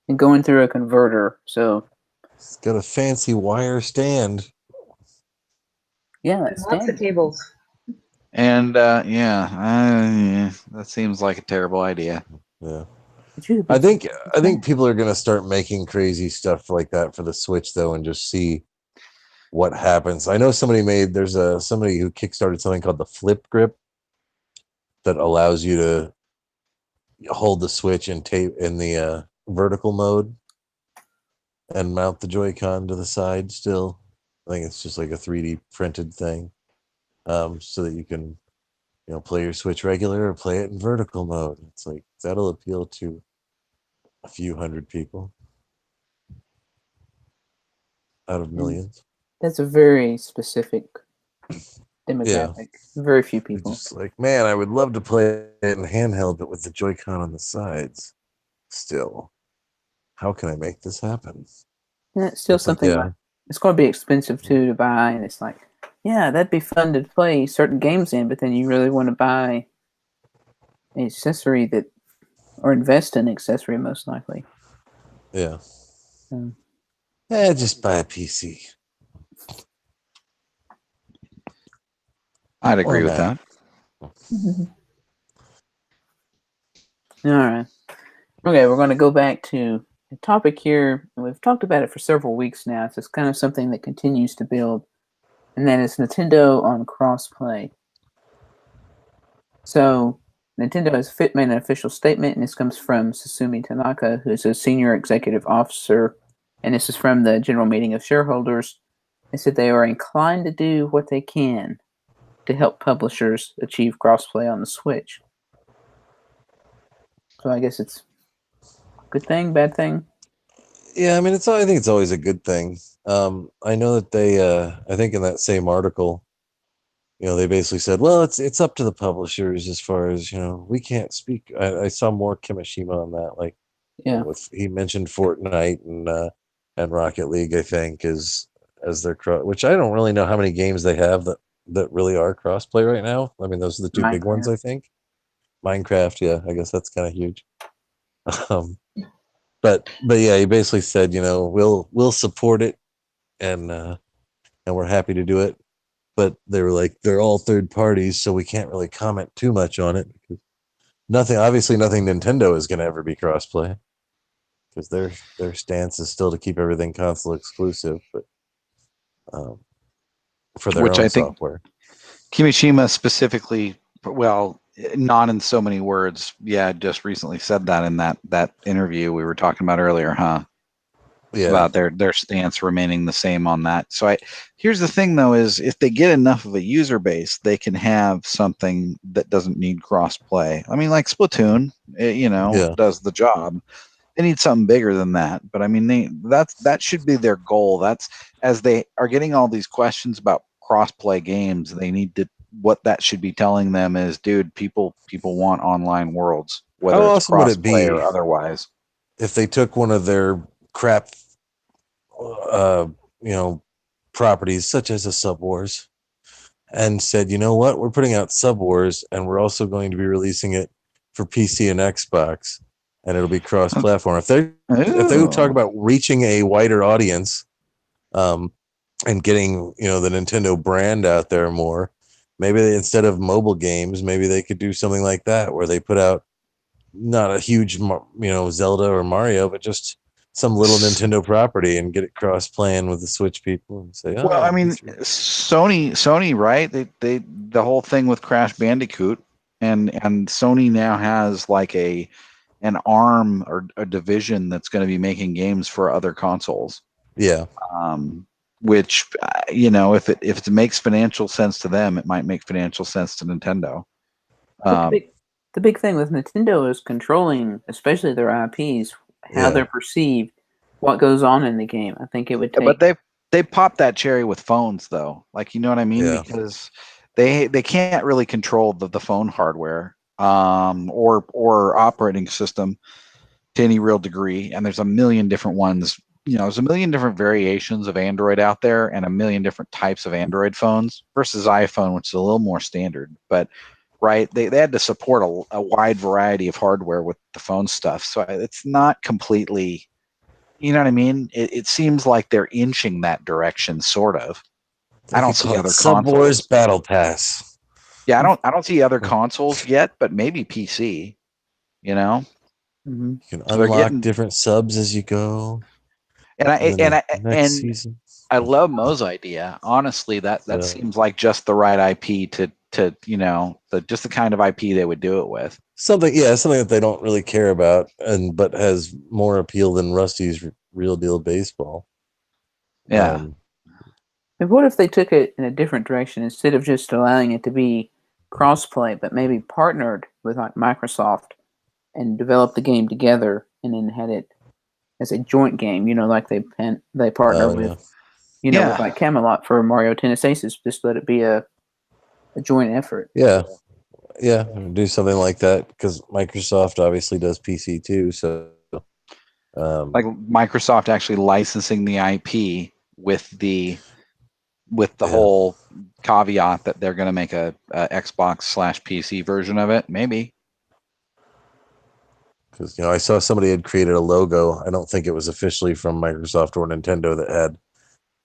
and going through a converter. So it's got a fancy wire stand. Yeah, that's lots of cables. And that seems like a terrible idea. Yeah. I think people are going to start making crazy stuff like that for the Switch though, and just see what happens. I know somebody who kickstarted something called the Flip Grip that allows you to hold the Switch and tape in the vertical mode and mount the Joy-Con to the side still. I think it's just like a 3D printed thing, so that you can, play your Switch regular or play it in vertical mode. It's like that'll appeal to a few hundred people out of millions. That's a very specific demographic. Yeah. Very few people. It's just like, man, I would love to play it in handheld, but with the Joy-Con on the sides. Still, how can I make this happen? Yeah, it's still something. Like, it's going to be expensive too to buy, and it's like yeah, that'd be fun to play certain games in, but then you really want to buy an accessory that, or invest in an accessory most likely. Yeah. Um, Just buy a PC. I'd agree Or with Mac. that. All right. Okay, we're going to go back to the topic here. And we've talked about it for several weeks now. It's just kind of something that continues to build, and that is Nintendo on crossplay. So, Nintendo has made an official statement, and this comes from Susumi Tanaka, who is a senior executive officer, and this is from the general meeting of shareholders. They said they are inclined to do what they can to help publishers achieve crossplay on the Switch. So I guess it's a good thing, bad thing. Yeah, I mean, I think it's always a good thing. I know that they, I think in that same article, they basically said, well, it's up to the publishers as far as, we can't speak. I saw more Kimishima on that, like, Yeah, he mentioned Fortnite and Rocket League, I think, as their which I don't really know how many games they have that really are crossplay right now. I mean, those are the two big ones, Minecraft. I think. Minecraft, yeah, I guess that's kind of huge. But yeah, he basically said, we'll support it, and we're happy to do it. But they were like, they're all third parties, so we can't really comment too much on it, because obviously nothing Nintendo is going to ever be crossplay, because their stance is still to keep everything console exclusive, but for their Which own I think software. Kimishima specifically, well, not in so many words. Yeah, just recently said that in that interview we were talking about earlier, huh? Yeah. About their stance remaining the same on that. So here's the thing though, is if they get enough of a user base, they can have something that doesn't need cross-play. I mean, like Splatoon, does the job. They need something bigger than that. But I mean, that should be their goal. That's, as they are getting all these questions about cross-play games, they need to, what that should be telling them is, dude, people want online worlds, whether How it's awesome would it cross-play be or otherwise. if they took one of their crap, properties, such as a Sub Wars, and said, you know what, we're putting out Sub Wars, and we're also going to be releasing it for PC and Xbox, and it'll be cross-platform. If they would talk about reaching a wider audience, and getting the Nintendo brand out there more, maybe instead of mobile games, maybe they could do something like that, where they put out not a huge Zelda or Mario, but just some little Nintendo property, and get it cross-playing with the Switch people, and say, well, I mean, Sony, right? They the whole thing with Crash Bandicoot, and Sony now has like an arm or a division that's going to be making games for other consoles. yeah. Which if it makes financial sense to them, it might make financial sense to Nintendo. The big thing with Nintendo is controlling, especially their IPs, how they're perceived, what goes on in the game. I think it would take. But they pop that cherry with phones, though. Like, you know what I mean? Yeah. Because they can't really control the phone hardware, or operating system to any real degree. And there's a million different ones. There's a million different variations of Android out there, and a million different types of Android phones versus iPhone, which is a little more standard. But right, they had to support a wide variety of hardware with the phone stuff. So it's not completely, you know what I mean? It seems like they're inching that direction, sort of. I don't see other Sub consoles. Wars Battle Pass. Yeah, I don't see other consoles yet, but maybe PC. Mm-hmm. You can So unlock different subs as you go. And season. I love Mo's idea. Honestly, that seems like just the right IP to just the kind of IP they would do it with. Something that they don't really care about, but has more appeal than Rusty's Real Deal Baseball. Yeah. And what if they took it in a different direction, instead of just allowing it to be crossplay, but maybe partnered with like Microsoft and developed the game together, and then had it as a joint game? Like they partner with, with like Camelot for Mario Tennis Aces. Just let it be a joint effort. Yeah, do something like that, because Microsoft obviously does PC too. So, like Microsoft actually licensing the IP with the whole caveat that they're going to make a Xbox/PC version of it. Maybe. Because I saw somebody had created a logo. I don't think it was officially from Microsoft or Nintendo that had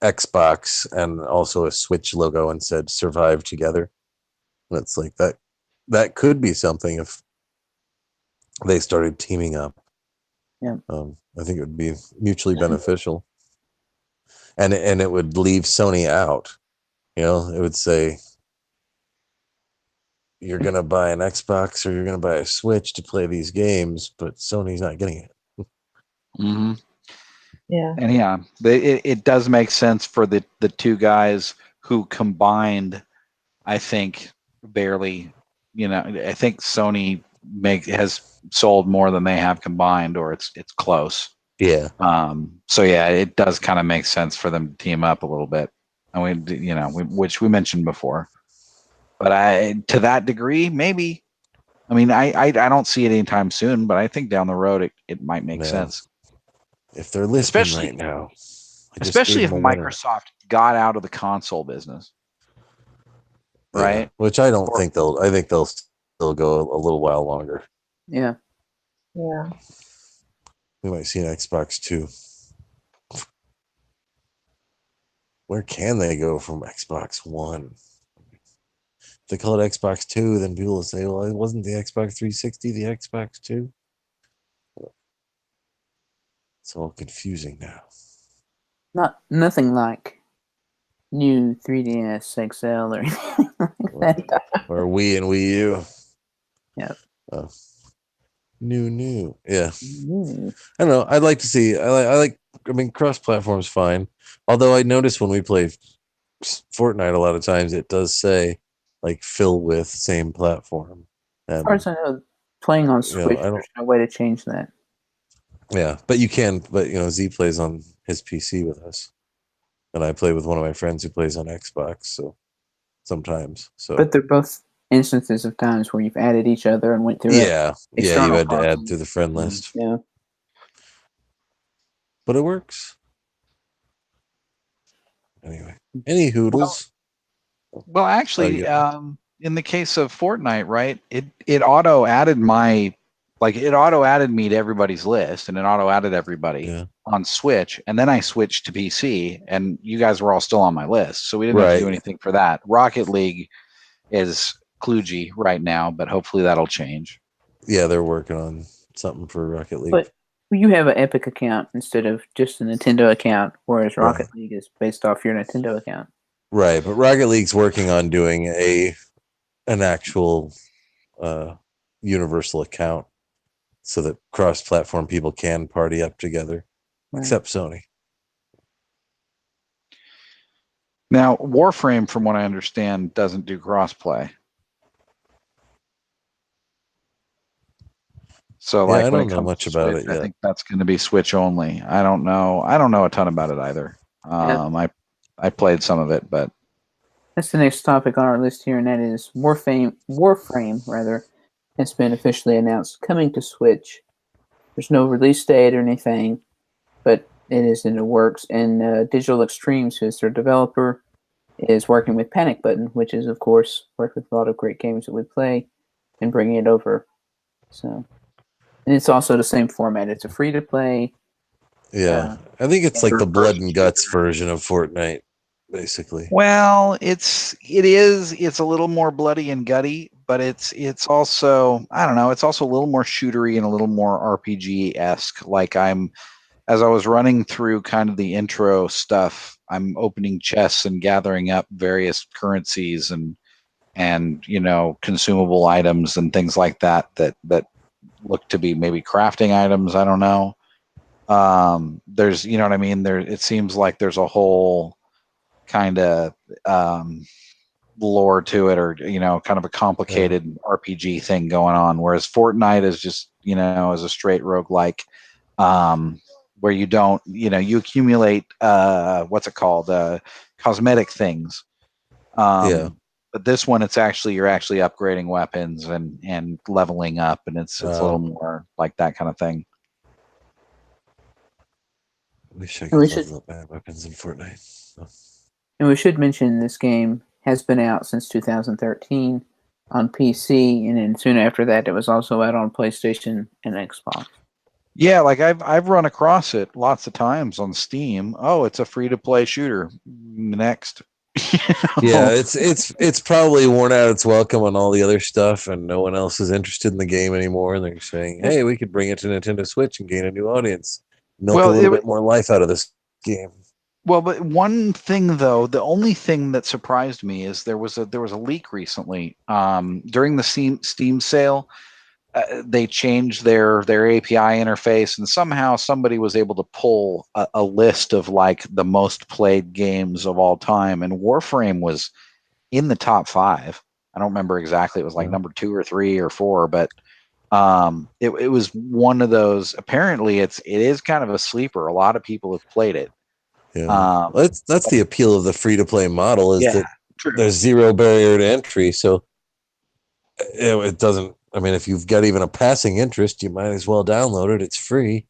Xbox and also a Switch logo and said "Survive Together." And it's like that. That could be something if they started teaming up. Yeah. I think it would be mutually beneficial, and it would leave Sony out. It would say you're gonna buy an Xbox or you're gonna buy a Switch to play these games, but Sony's not getting it. Mm-hmm. Yeah. And yeah, it does make sense for the two guys who combined, I think, barely, I think Sony has sold more than they have combined, or it's close. Yeah. So yeah, it does kind of make sense for them to team up a little bit. And which we mentioned before. But to that degree, maybe. I mean, I don't see it anytime soon, but I think down the road it might make sense. If they're listening right now, especially if Microsoft got out of the console business, right? Yeah, which I don't think they'll. I think they'll still go a little while longer. Yeah. Yeah. We might see an Xbox 2. Where can they go from Xbox One? If they call it Xbox 2, then people will say, well, it wasn't the Xbox 360 the Xbox 2? It's all confusing now. Nothing like new 3DS XL or anything like that. Or Wii and Wii U. Yeah. New. Yeah. Mm. I don't know. I'd like to see. I mean, cross-platform's fine. Although I notice when we play Fortnite, a lot of times it does say like fill with same platform. As far as I know, playing on Switch, there's no way to change that. Yeah, but you can. But Z plays on his PC with us, and I play with one of my friends who plays on Xbox. So sometimes. But they're both instances of times where you've added each other and went through. Yeah, you had to add to the friend list. Yeah, but it works. Anyway, any hoodles. Well, actually, in the case of Fortnite, right? It auto added me to everybody's list, and it auto added everybody on Switch, and then I switched to PC, and you guys were all still on my list, so we didn't have to do anything for that. Rocket League is kludgy right now, but hopefully that'll change. Yeah, they're working on something for Rocket League. But you have an Epic account instead of just a Nintendo account, whereas Rocket League is based off your Nintendo account. Right, but Rocket League's working on doing an actual universal account so that cross-platform people can party up together, except Sony. Now, Warframe, from what I understand, doesn't do crossplay. So, I don't know much about it yet. I think that's going to be Switch only. I don't know a ton about it either. I played some of it, but that's the next topic on our list here, and that is Warframe, has been officially announced coming to Switch. There's no release date or anything, but it is in the works. And Digital Extremes, who's their developer, is working with Panic Button, which is, of course, worked with a lot of great games that we play, and bringing it over. So, and it's also the same format. It's a free-to-play. Yeah, I think it's like the blood and guts version of Fortnite, basically. Well, it's a little more bloody and gutty, but it's also, I don't know, it's also a little more shootery and a little more RPG-esque. Like as I was running through kind of the intro stuff, I'm opening chests and gathering up various currencies and consumable items and things like that look to be maybe crafting items. I don't know. There's, you know what I mean? There, it seems like there's a whole kind of lore to it, or kind of a complicated RPG thing going on. Whereas Fortnite is just is a straight roguelike, where you don't you accumulate what's it called, cosmetic things. But this one, you're actually upgrading weapons and leveling up, and it's a little more like that kind of thing. Wish I could level up my weapons in Fortnite. And we should mention this game has been out since 2013 on PC, and then soon after that, it was also out on PlayStation and Xbox. Yeah, like I've run across it lots of times on Steam. Oh, it's a free to play shooter. Next. Yeah, it's probably worn out its welcome on all the other stuff, and no one else is interested in the game anymore. And they're saying, "Hey, we could bring it to Nintendo Switch and gain a new audience, milk a little bit more life out of this game." Well, but one thing though, the only thing that surprised me is there was a leak recently during the Steam sale. They changed their API interface, and somehow somebody was able to pull a list of like the most played games of all time, and Warframe was in the top 5. I don't remember exactly; it was like number 2 or 3 or 4, but it was one of those. Apparently, it is kind of a sleeper. A lot of people have played it. Yeah, that's the appeal of the free to play model is that there's zero barrier to entry, so it doesn't. I mean, if you've got even a passing interest, you might as well download it. It's free.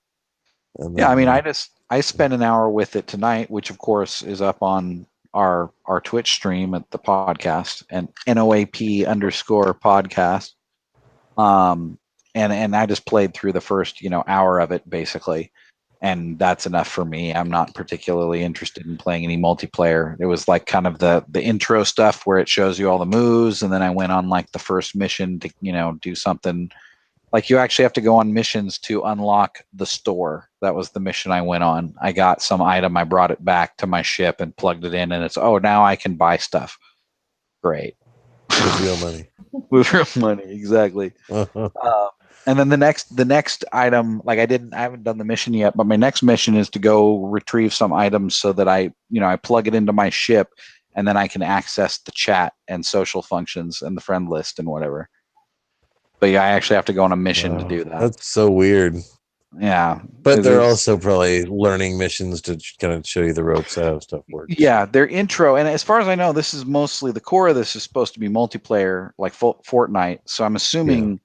And yeah, I mean, I spent an hour with it tonight, which of course is up on our Twitch stream at the podcast and NOAP_podcast. And I just played through the first hour of it basically, and that's enough for me. I'm not particularly interested in playing any multiplayer. It was like kind of the intro stuff where it shows you all the moves, and then I went on like the first mission to do something. Like you actually have to go on missions to unlock the store. That was the mission I went on. I got some item, I brought it back to my ship and plugged it in, and it's now I can buy stuff. Great. With real money. With real money, exactly. And then the next item, like I haven't done the mission yet, but my next mission is to go retrieve some items so that I plug it into my ship, and then I can access the chat and social functions and the friend list and whatever. But yeah, I actually have to go on a mission to do that. That's so weird. Yeah. But they're also probably learning missions to kind of show you the ropes how stuff works. Yeah, their intro, and as far as I know, this is mostly the core of this is supposed to be multiplayer, like Fortnite. So I'm assuming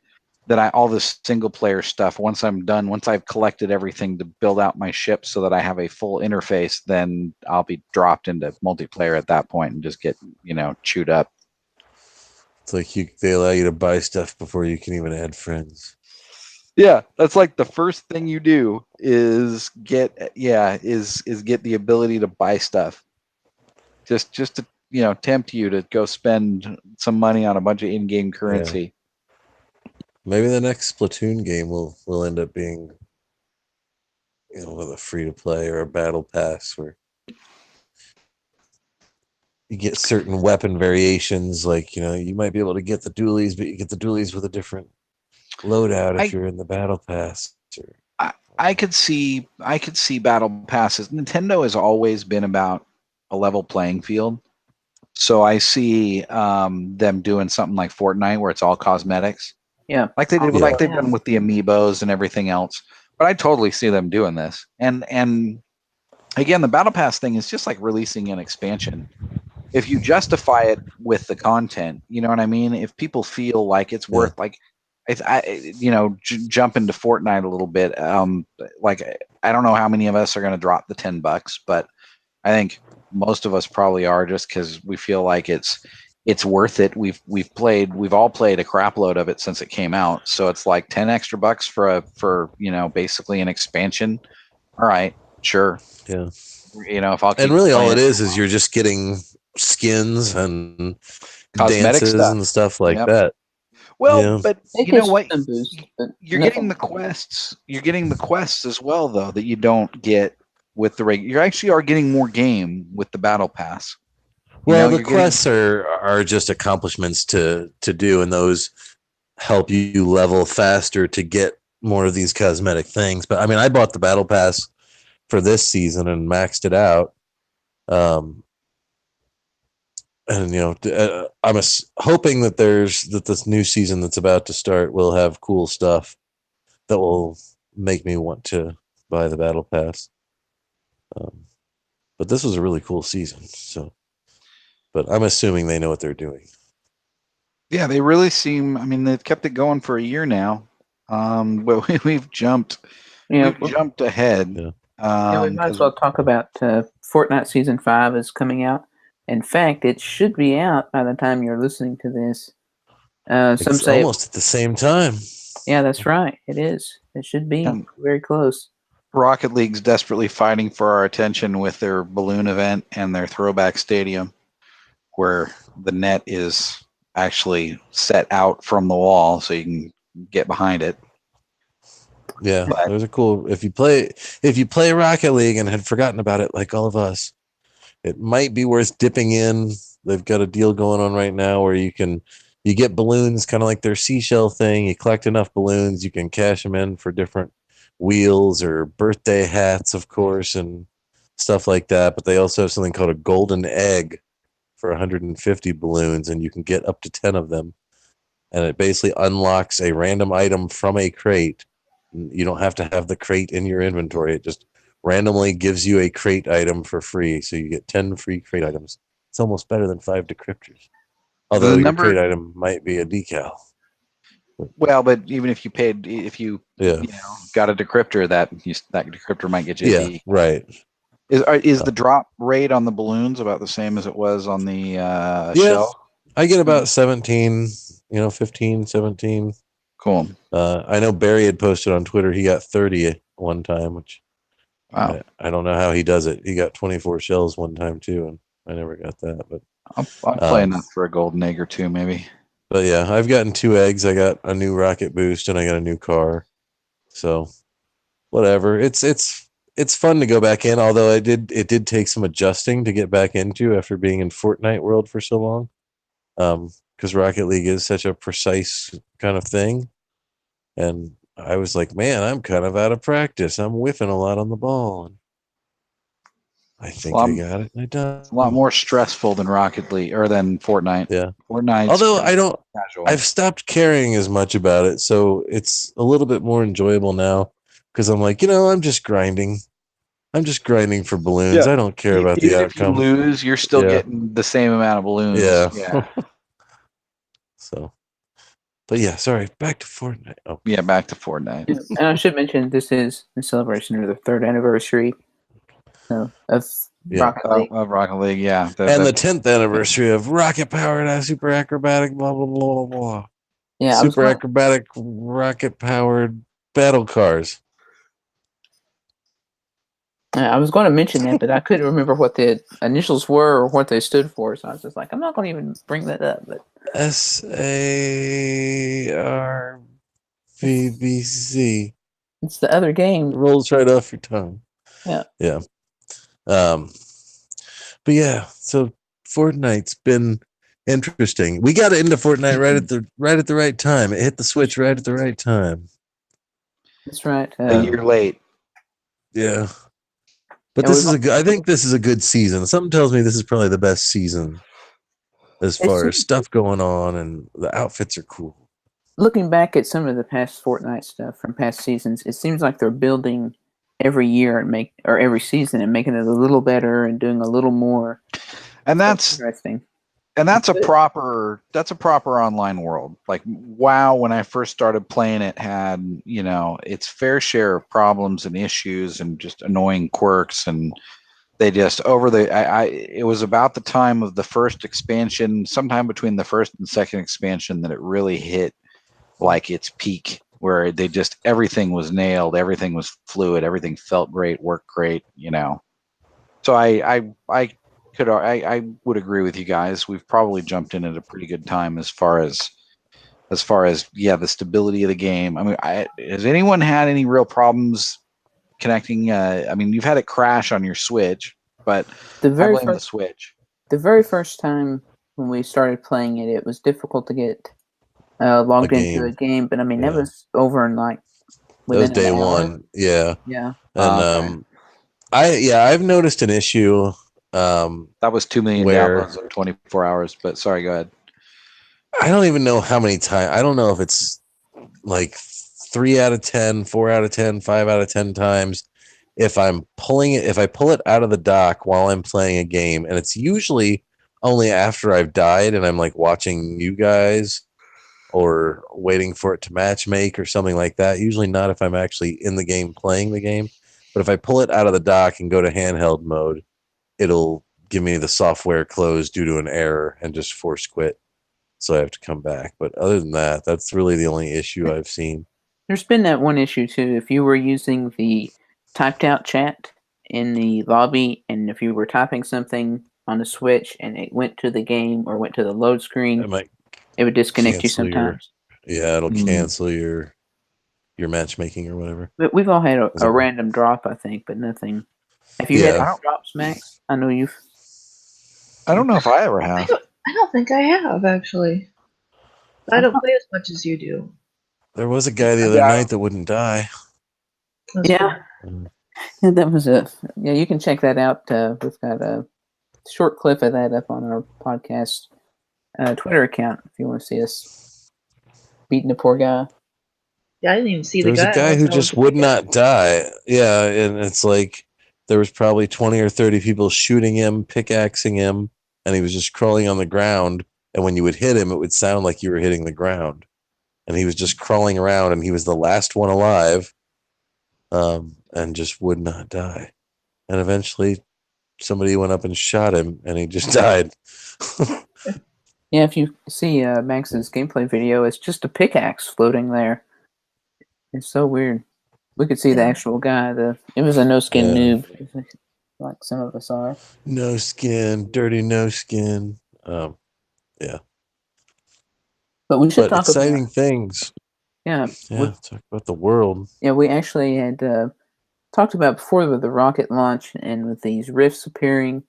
that all this single player stuff, once I'm done, once I've collected everything to build out my ship so that I have a full interface, then I'll be dropped into multiplayer at that point and just get, chewed up. It's like they allow you to buy stuff before you can even add friends. Yeah, that's like the first thing you do is get the ability to buy stuff. Just to tempt you to go spend some money on a bunch of in-game currency. Yeah. Maybe the next Splatoon game will end up being with a free to play or a battle pass where you get certain weapon variations, like you might be able to get the dualies, but you get the dualies with a different loadout if you're in the battle pass. I could see battle passes. Nintendo has always been about a level playing field, so I see them doing something like Fortnite where it's all cosmetics. Yeah, like they did, like they've done with the amiibos and everything else. But I totally see them doing this. And again, the battle pass thing is just like releasing an expansion. If you justify it with the content, you know what I mean? If people feel like it's worth jump into Fortnite a little bit. Like I don't know how many of us are going to drop the $10, but I think most of us probably are, just because we feel like it's worth it. We've all played a crap load of it since it came out, so it's like $10 extra for basically an expansion. All right, sure. Yeah. If I'll keep and really all it is you're just getting skins and cosmetic dances stuff and stuff like that. Well, but you know what? Boost, you're getting the quests. You're getting the quests as well, though, that you don't get with the regular. You actually are getting more game with the battle pass. Well, the quests are just accomplishments to do, and those help you level faster to get more of these cosmetic things. But I mean, I bought the battle pass for this season and maxed it out. And I'm hoping that this new season that's about to start will have cool stuff that will make me want to buy the battle pass. But this was a really cool season, so. But I'm assuming they know what they're doing. Yeah, they really seem. I mean, they've kept it going for a year now. But we've jumped. Yeah, we've jumped ahead. Yeah. We might as well talk about Fortnite Season 5 is coming out. In fact, it should be out by the time you're listening to this. Some It's say almost at the same time. Yeah, that's right. It is. It should be very close. Rocket League's desperately fighting for our attention with their balloon event and their throwback stadium, where the net is actually set out from the wall so you can get behind it. Yeah, those are cool. If you play Rocket League and had forgotten about it, like all of us, it might be worth dipping in. They've got a deal going on right now where you get balloons, kind of like their seashell thing. You collect enough balloons, you can cash them in for different wheels or birthday hats, of course, and stuff like that. But they also have something called a golden egg for 150 balloons, and you can get up to 10 of them. And it basically unlocks a random item from a crate. You don't have to have the crate in your inventory. It just randomly gives you a crate item for free. So you get 10 free crate items. It's almost better than 5 decryptors. Although your crate item might be a decal. Well, but even if you got a decryptor, that decryptor might get you a decal. Right. Is the drop rate on the balloons about the same as it was on the shell? I get about 17, 15, 17. Cool. I know Barry had posted on Twitter he got 30 at one time, which I don't know how he does it. He got 24 shells one time too, and I never got that. But I'm playing that for a golden egg or two, maybe. But yeah, I've gotten 2 eggs. I got a new rocket boost, and I got a new car. So whatever. It's fun to go back in, although it did take some adjusting to get back into after being in Fortnite world for so long. Because Rocket League is such a precise kind of thing. And I was like, man, I'm kind of out of practice. I'm whiffing a lot on the ball. And I think I got it. It's a lot more stressful than Rocket League or than Fortnite. Yeah. Fortnite. Although I've stopped caring as much about it. So it's a little bit more enjoyable now because I'm like, I'm just grinding. I'm just grinding for balloons. I don't care about the outcome. If you lose, you're still getting the same amount of balloons. Yeah. So, but yeah, sorry. Back to Fortnite. Oh. Yeah, back to Fortnite. And I should mention this is in celebration of the 3rd anniversary of Rocket League. Of Rocket League, yeah. And the 10th anniversary of rocket-powered, super acrobatic, blah, blah, blah, blah. Yeah, super acrobatic, rocket-powered battle cars. I was going to mention that, but I couldn't remember what the initials were or what they stood for, so I was just like, I'm not going to even bring that up. But SARVBC. It's the other game. It rolls right off your tongue. Yeah. Yeah. But yeah, so Fortnite's been interesting. We got into Fortnite right at the right time. It hit the Switch right at the right time. That's right. A year late. Yeah. But I think this is a good season. Something tells me this is probably the best season as far as stuff going on, and the outfits are cool. Looking back at some of the past Fortnite stuff from past seasons, it seems like they're building every year or every season and making it a little better and doing a little more. And that's interesting. And that's a proper online world. Like WoW, when I first started playing it, had its fair share of problems and issues and just annoying quirks, and they just it was about the time of the first expansion, sometime between the first and second expansion, that it really hit like its peak, where they just everything was nailed, everything was fluid, everything felt great, worked great, So I would agree with you guys. We've probably jumped in at a pretty good time as far as the stability of the game. I mean, has anyone had any real problems connecting? You've had it crash on your Switch, but the very first time when we started playing it, it was difficult to get logged into a game. But that was over in like within day one. Yeah. Yeah. And I've noticed an issue. That was 2 million downloads in 24 hours, but sorry, go ahead. I don't even know how many times. I don't know if it's like 3 out of 10, 4 out of 10, 5 out of 10 times. If I pull it out of the dock while I'm playing a game, and it's usually only after I've died and I'm like watching you guys or waiting for it to match make or something like that. Usually not if I'm actually in the game playing the game. But if I pull it out of the dock and go to handheld mode, it'll give me the software closed due to an error and just force quit. So I have to come back. But other than that, that's really the only issue I've seen. There's been that one issue too. If you were using the typed out chat in the lobby, and if you were typing something on the Switch and it went to the game or went to the load screen, it would disconnect you sometimes. It'll cancel your matchmaking or whatever. But we've all had a random drop, I think, but nothing. Have you had any drops, Max? I know you've. I don't know if I ever have. I don't think I have, actually. I don't play as much as you do. There was a guy the other night that wouldn't die. Yeah, that was a. Yeah, you can check that out. We've got a short clip of that up on our podcast Twitter account if you want to see us beating the poor guy. Yeah, I didn't even see the guy. There was a guy who just would not die. Yeah, and it's like there was probably 20 or 30 people shooting him, pickaxing him, and he was just crawling on the ground. And when you would hit him, it would sound like you were hitting the ground. And he was just crawling around, and he was the last one alive, and just would not die. And eventually somebody went up and shot him, and he just died. Yeah, if you see Max's gameplay video, it's just a pickaxe floating there. It's so weird. We could see the actual guy. It was a no-skin noob, like some of us are. No skin, dirty no skin. Yeah. But we should talk exciting about things. Yeah. Talk about the world. Yeah, we actually had talked about before with the rocket launch and with these rifts appearing.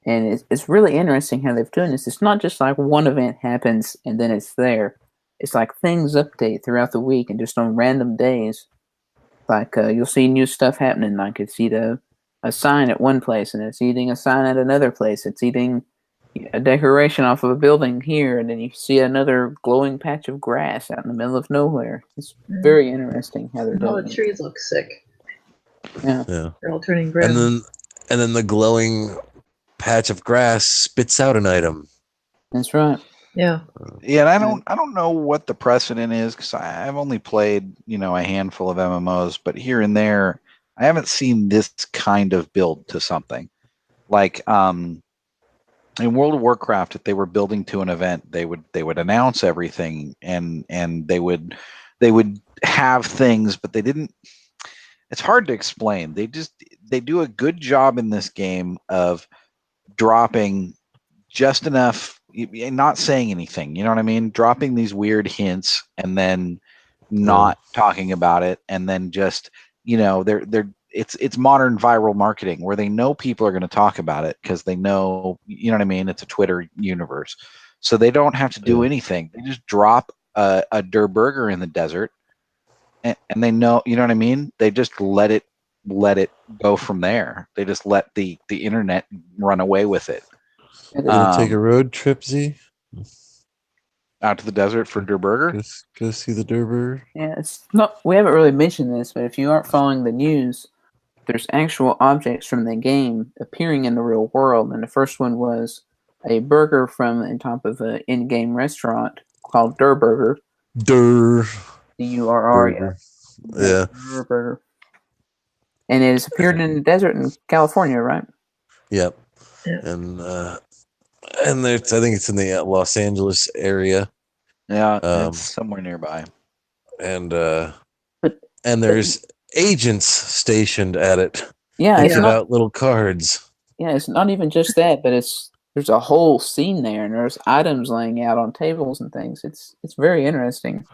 And it's really interesting how they've done this. It's not just like one event happens and then it's there. It's like things update throughout the week and just on random days. Like you'll see new stuff happening. Like it's eating a sign at one place and it's eating a sign at another place. It's eating a decoration off of a building here, and then you see another glowing patch of grass out in the middle of nowhere. It's very interesting how they're doing it. All the trees look sick. Yeah. They're all turning gray. And then the glowing patch of grass spits out an item. That's right. Yeah. Yeah, and I don't know what the precedent is because I've only played, a handful of MMOs, but here and there, I haven't seen this kind of build to something. Like in World of Warcraft, if they were building to an event, they would announce everything and they would have things, but they didn't. It's hard to explain. They do a good job in this game of dropping just enough, not saying anything. You know what I mean? Dropping these weird hints and then not talking about it, and then just it's modern viral marketing where they know people are going to talk about it because they know, you know what I mean? It's a Twitter universe. So they don't have to do anything. They just drop a Der Burger in the desert and they know, you know what I mean? They just let it go from there. They just let the internet run away with it. Take a road trip, Z? Out to the desert for Der Burger? Go see the Der Burger? Yeah, it's not. We haven't really mentioned this, but if you aren't following the news, there's actual objects from the game appearing in the real world, and the first one was a burger from on top of an in-game restaurant called Der Burger. DURR. Yeah. Der Burger. And it has appeared in the desert in California, right? Yep. Yeah. And there's, I think it's in the Los Angeles area. Yeah, it's somewhere nearby. And there's agents stationed at it. Yeah, they give out little cards. Yeah, it's not even just that, but there's a whole scene there, and there's items laying out on tables and things. It's very interesting.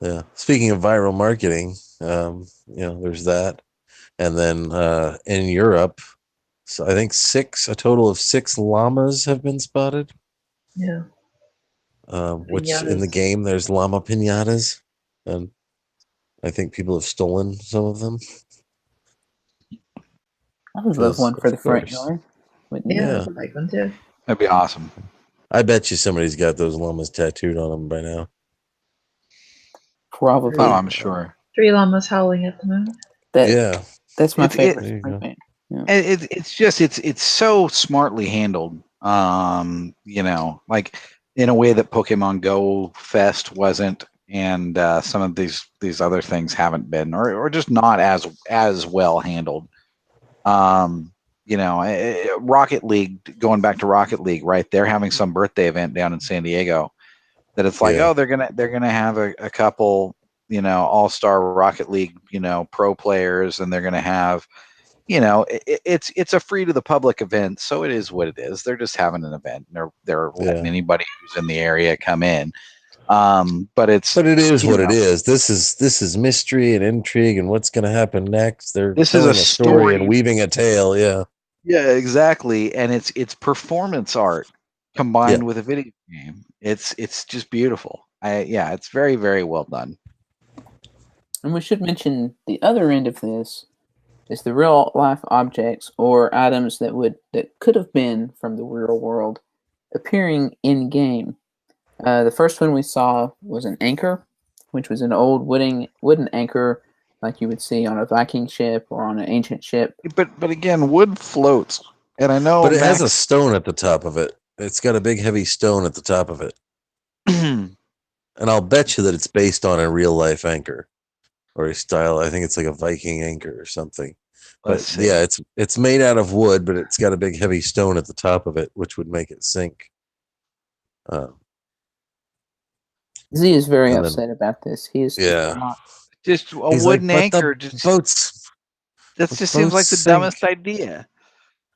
Yeah. Speaking of viral marketing, there's that, and then in Europe, so I think a total of 6 llamas have been spotted. Yeah. Which in the game there's llama piñatas, and I think people have stolen some of them. I would love one for the front yard. Yeah, I would like one too. That'd be awesome. I bet you somebody's got those llamas tattooed on them by now. Probably. Oh, I'm sure. 3 llamas howling at the moon. That's my favorite. It's so smartly handled. Like in a way that Pokemon Go Fest wasn't, and some of these other things haven't been, or just not as well handled. Rocket League, going back to Rocket League, right? They're having some birthday event down in San Diego that it's like, Yeah. oh, they're gonna have a couple, all-star Rocket League, pro players, and they're gonna have, it's a free to the public event, so it is what it is. They're just having an event. They're letting anybody who's in the area come in. But it is what it is. This is mystery and intrigue and what's going to happen next. This is a story and weaving a tale. Yeah. Yeah, exactly. And it's performance art combined with a video game. It's just beautiful. It's very, very well done. And we should mention the other end of this is the real life objects or items that could have been from the real world appearing in game. The first one we saw was an anchor, which was an old wooden anchor like you would see on a Viking ship or on an ancient ship. But again, wood floats. And I know, but it has a stone at the top of it. It's got a big heavy stone at the top of it. And I'll bet you that it's based on a real life anchor or a style. I think it's like a Viking anchor or something. But yeah, it's made out of wood, but it's got a big heavy stone at the top of it, which would make it sink. Z is very upset about this. He is just a wooden anchor. That just seems like the dumbest idea.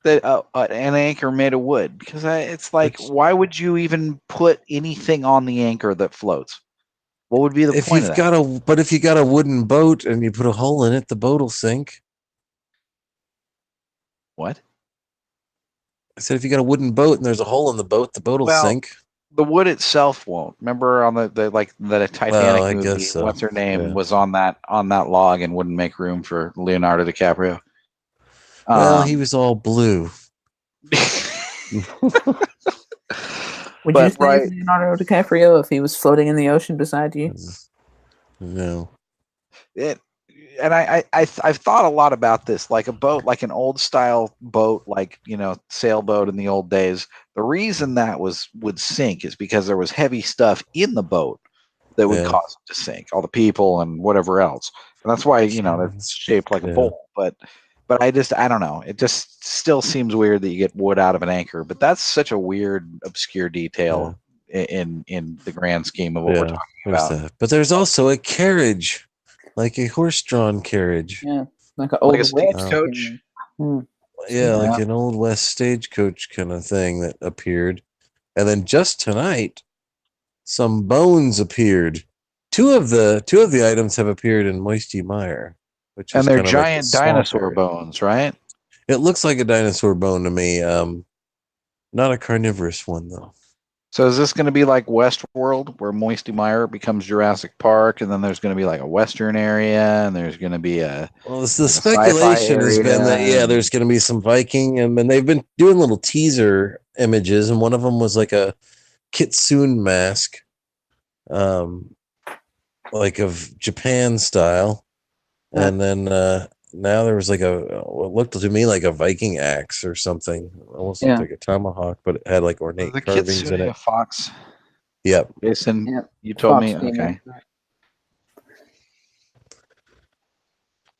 That an anchor made of wood, because it's like, why would you even put anything on the anchor that floats? What would be the point of that? But if you got a wooden boat and you put a hole in it, the boat will sink. What? I said if you got a wooden boat and there's a hole in the boat will sink. The wood itself won't. Remember on the Titanic movie, so. What's her name was on that log and wouldn't make room for Leonardo DiCaprio. Well, he was all blue. Would you say Leonardo DiCaprio if he was floating in the ocean beside you? No. And I've thought a lot about this, like a boat, like an old style boat, like, sailboat in the old days. The reason that would sink is because there was heavy stuff in the boat that would cause it to sink, all the people and whatever else. And that's why, it's shaped like a bowl. But I don't know. It just still seems weird that you get wood out of an anchor, but that's such a weird, obscure detail in the grand scheme of what we're talking about. But there's also a carriage. Like a horse-drawn carriage. Yeah, like an old stagecoach. Yeah, like an old West stagecoach kind of thing that appeared. And then just tonight, some bones appeared. Two of the items have appeared in Moisty Mire. And they're giant dinosaur bones, right? It looks like a dinosaur bone to me. Not a carnivorous one, though. So is this going to be like Westworld, where Moisty Mire becomes Jurassic Park, and then there's going to be like a Western area, and there's going to be a... Well, the speculation has been that, there's going to be some Viking, and they've been doing little teaser images, and one of them was like a kitsune mask, like of Japan style, and then now there was like what looked to me like a Viking axe or something. Almost looked like a tomahawk, but it had like ornate carvings in it. Fox. Yep. Jason, you told me. Okay.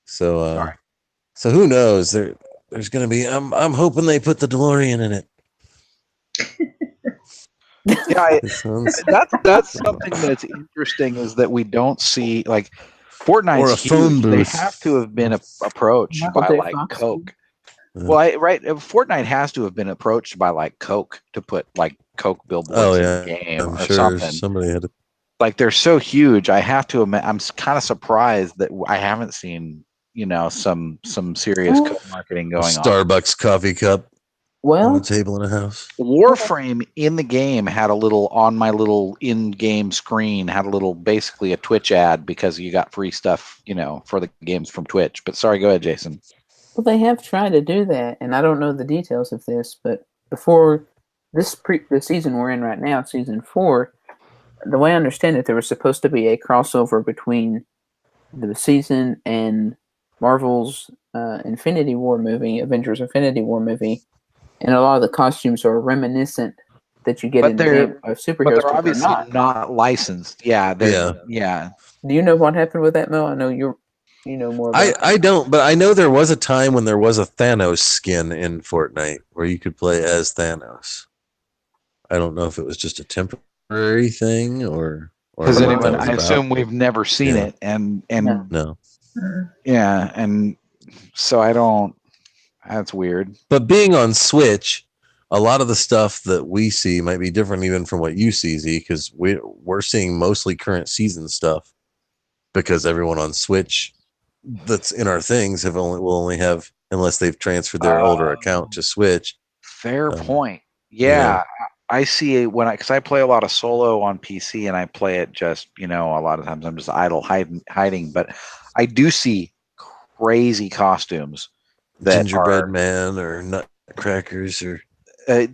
So, so who knows? There's going to be. I'm hoping they put the DeLorean in it. Yeah, that's something that's interesting, is that we don't see, like, Fortnite's huge. They have to have been approached by like Coke. Well, Fortnite has to have been approached by like Coke to put like Coke billboards in the game or something. Somebody had to. Like, they're so huge. I have to imagine. I'm kind of surprised that I haven't seen some serious Coke marketing going on. Starbucks coffee cup. Well, on a table in a house. Warframe in the game had a little, on my little in-game screen, had a little, basically a Twitch ad, because you got free stuff, for the games from Twitch. But sorry, go ahead, Jason. Well, they have tried to do that, and I don't know the details of this, but before the season we're in right now, season 4, the way I understand it, there was supposed to be a crossover between the season and Marvel's Infinity War movie, Avengers Infinity War movie. And a lot of the costumes are reminiscent that you get in the game of superheroes. But they're obviously not licensed. Yeah. Do you know what happened with that, Mel? I know you're... You know more about. I don't, but I know there was a time when there was a Thanos skin in Fortnite where you could play as Thanos. I don't know if it was just a temporary thing or Has what anyone? that was I about. assume we've never seen Yeah. it, and No. yeah, and so I don't. That's weird. But being on Switch, a lot of the stuff that we see might be different even from what you see, Z, because we're seeing mostly current season stuff because everyone on Switch that's in our things will only have, unless they've transferred their older account to Switch. Fair point. You Yeah, know. I see it because I play a lot of solo on PC, and I play it just a lot of times I'm just idle hiding. But I do see crazy costumes that Gingerbread are Man or Nutcrackers or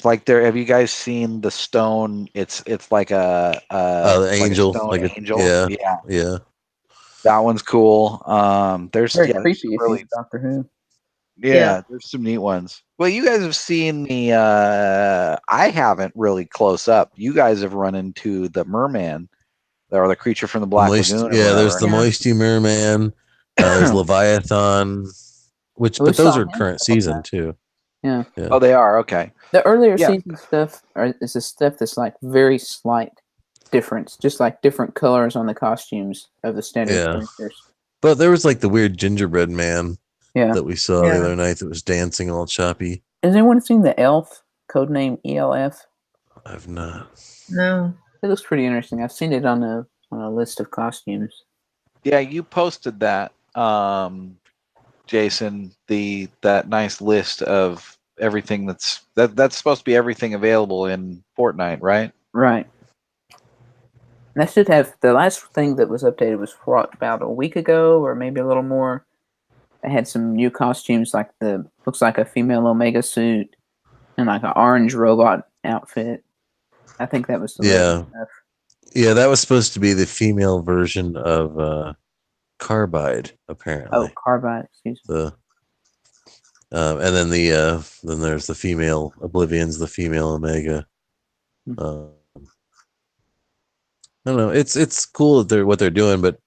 like there. Have you guys seen the stone? It's like a the angel, stone angel. yeah, Yeah, yeah. that one's cool. There's Very there's some creepy if really he's Doctor Who. yeah, there's some neat ones. Well, you guys have seen the I haven't really close up. You guys have run into the merman or the creature from the Black Lagoon or There's whatever. the Moisty Merman. There's Leviathan, We but those saw are him current a couple season times. too. Yeah. Oh, they are okay. The earlier Yeah. season stuff is the stuff that's like very slight difference, just like different colors on the costumes of the standard characters. But there was like the weird gingerbread man Yeah. that we saw the other night that was dancing all choppy. Has anyone seen the elf? Codename ELF? I've not. No. It looks pretty interesting. I've seen it on a list of costumes. Yeah, you posted that, Jason. That nice list of everything that's supposed to be everything available in Fortnite, right? Right. That should have the last thing that was updated was about a week ago, or maybe a little more. It had some new costumes, like looks like a female Omega suit and like an orange robot outfit. I think that was the latest stuff. Yeah, that was supposed to be the female version of Carbide, apparently. Oh, Carbide, excuse me. And then then there's the female Oblivion's the female Omega. I don't know. It's cool that what they're doing, but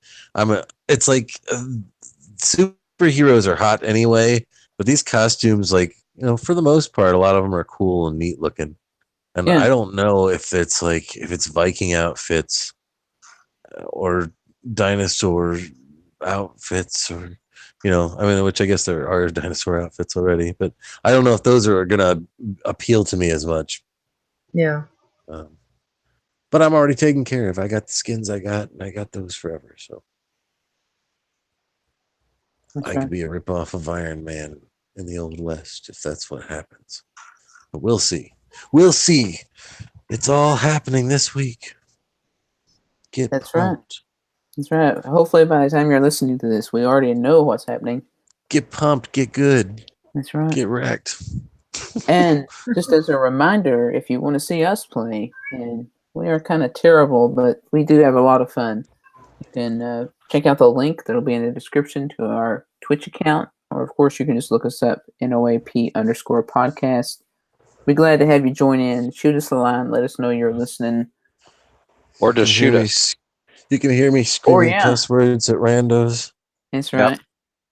it's like superheroes are hot anyway. But these costumes, like for the most part, a lot of them are cool and neat looking. And I don't know if it's Viking outfits or dinosaur outfits or which I guess there are dinosaur outfits already, but I don't know if those are gonna appeal to me as much. Yeah. But I'm already taken care of. I got the skins I got, and I got those forever. So I could be a ripoff of Iron Man in the Old West if that's what happens. But we'll see. We'll see. It's all happening this week. That's pumped. That's right. Hopefully by the time you're listening to this, we already know what's happening. Get pumped. Get good. That's right. Get wrecked. And just as a reminder, if you want to see us play, and we are kind of terrible, but we do have a lot of fun. You can check out the link that'll be in the description to our Twitch account, or of course you can just look us up, NOAP_podcast. We're glad to have you join in. Shoot us a line. Let us know you're listening. Or just shoot us. You can hear me screaming cuss words at randos. That's right. Yep.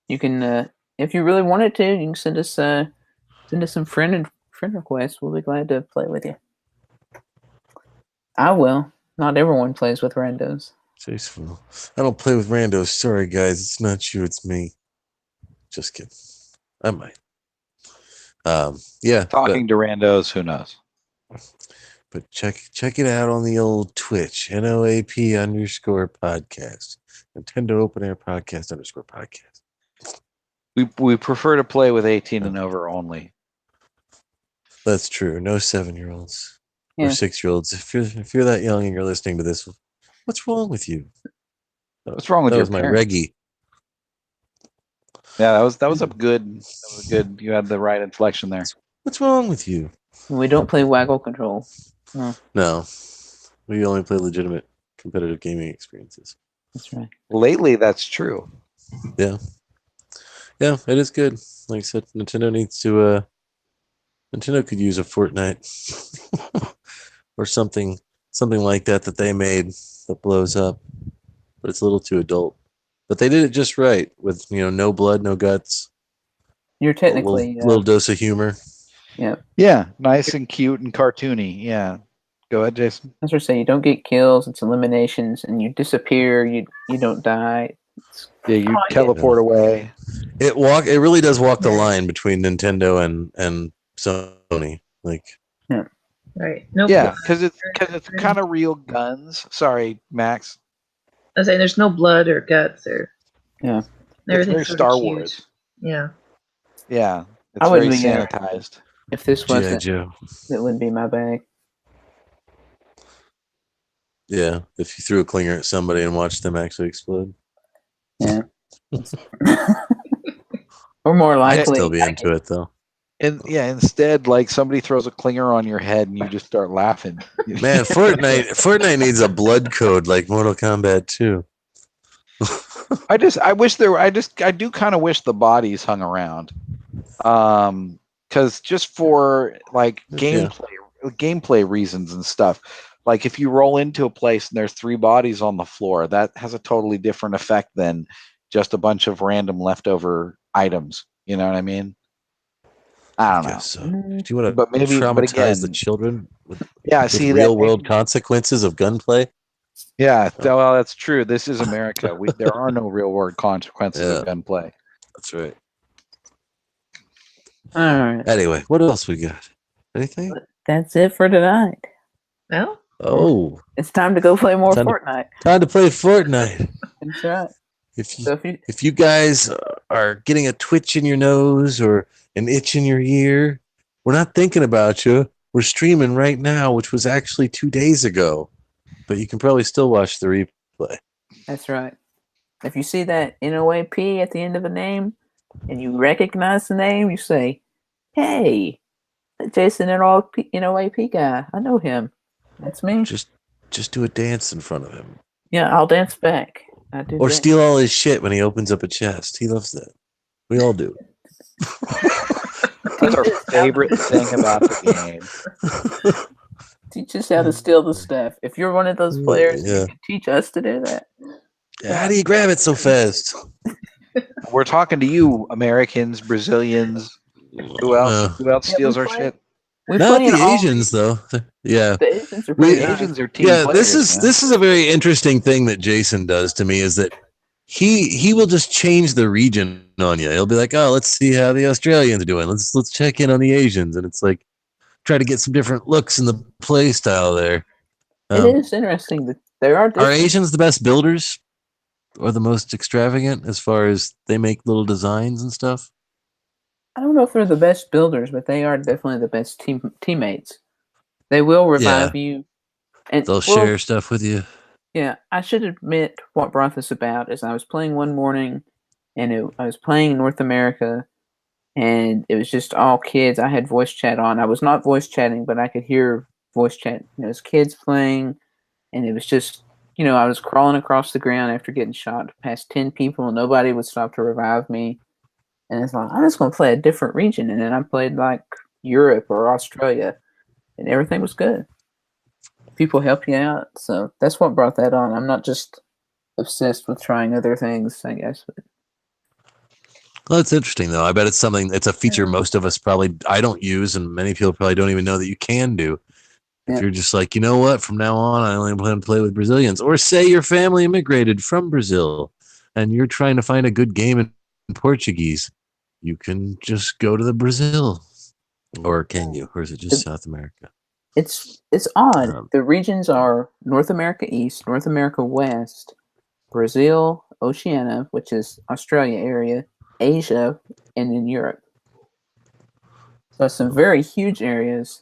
You can, if you really wanted to, you can send us some friend requests. We'll be glad to play with you. I will. Not everyone plays with randos. Tasteful. I don't play with randos. Sorry, guys. It's not you. It's me. Just kidding. I might. Yeah. Talking to randos. Who knows? But check it out on the old Twitch. NOAP_podcast. Nintendo Open Air Podcast _podcast. We prefer to play with 18 and over only. That's true. No 7-year-olds or 6-year-olds. If you're that young and you're listening to this, what's wrong with you? What's wrong with your parents? That was my Reggie. Yeah, that was a good. That was good. You had the right inflection there. What's wrong with you? We don't play waggle control. No, we only play legitimate competitive gaming experiences. That's right. Lately, that's true. Yeah, it is good. Like I said, Nintendo needs to. Nintendo could use a Fortnite or something like that they made that blows up, but it's a little too adult. but they did it just right with no blood, no guts, You're a technically, little dose of humor. yeah. Yeah, nice and cute and cartoony. Yeah. Go ahead, Jason. That's what I say. You don't get kills. It's eliminations, and you disappear. You don't die. It's, Yeah, you I like it. teleport away. It really does walk the line between Nintendo and Sony. Like, Right. No Yeah, blood. because it's kind of real guns. Sorry, Max. I was saying there's no blood or guts or yeah. It's everything's very sort of Star cute. Wars. Yeah. Yeah, I it's very wouldn't be, sanitized. if this G.I. wasn't, Joe. it wouldn't be my bag. Yeah, if you threw a clinger at somebody and watched them actually explode. Yeah. Or more I'd likely, still be into it though. And yeah, instead, like somebody throws a clinger on your head and you just start laughing. Man, Fortnite needs a blood code like Mortal Kombat 2. I do kind of wish the bodies hung around. Because just for like gameplay reasons and stuff. Like if you roll into a place and there's 3 bodies on the floor, that has a totally different effect than just a bunch of random leftover items. You know what I mean? I don't know. So. Do you want to But traumatize the again, children with see real world consequences of gunplay? Yeah, well, that's true. This is America. There are no real world consequences of gunplay. That's right. all right. Anyway, what else we got? Anything? That's it for tonight. Well, Oh, It's time to go play more Fortnite. time to play Fortnite. That's right. If you guys are getting a twitch in your nose or an itch in your ear, we're not thinking about you. We're streaming right now, which was actually 2 days ago, but you can probably still watch the replay. That's right. If you see that NOAP at the end of a name and you recognize the name, you say, "Hey, that Jason NOAP guy. I know him. That's me." Just do a dance in front of him. Yeah, I'll dance back. I do. Or steal all his shit when he opens up a chest. He loves that. We all do. That's our favorite thing about the game. Teach us how to steal the stuff. If you're one of those players, you can teach us to do that. How do you grab it so fast? We're talking to you, Americans, Brazilians. Who else? Who else steals our shit? Not the Asians, though. Yeah, the Asians are pretty nice. Asians are team players. This is a very interesting thing that Jason does to me. Is that he will just change the region on you. He'll be like, "Oh, let's see how the Australians are doing. Let's check in on the Asians," and it's like try to get some different looks in the play style there. It is interesting that there are. Are Asians the best builders or the most extravagant as far as they make little designs and stuff? I don't know if they're the best builders, but they are definitely the best teammates. They will revive you, and they'll share stuff with you. Yeah, I should admit what brought this about is I was playing one morning, and I was playing North America, and it was just all kids. I had voice chat on. I was not voice chatting, but I could hear voice chat. It was kids playing, and it was just, I was crawling across the ground after getting shot past 10 people, and nobody would stop to revive me. And it's like, I'm just going to play a different region. And then I played like Europe or Australia, and everything was good. People help you out. So that's what brought that on. I'm not just obsessed with trying other things, I guess. Well, it's interesting, though. I bet it's a feature most of us I don't use, and many people probably don't even know that you can do. If you're just like, you know what, from now on, I only plan to play with Brazilians. Or say your family immigrated from Brazil, and you're trying to find a good game in Portuguese. You can just go to the Brazil, or can you? Or is it just South America? It's odd. The regions are North America East, North America West, Brazil, Oceania, which is Australia area, Asia, and then Europe. So it's some very huge areas.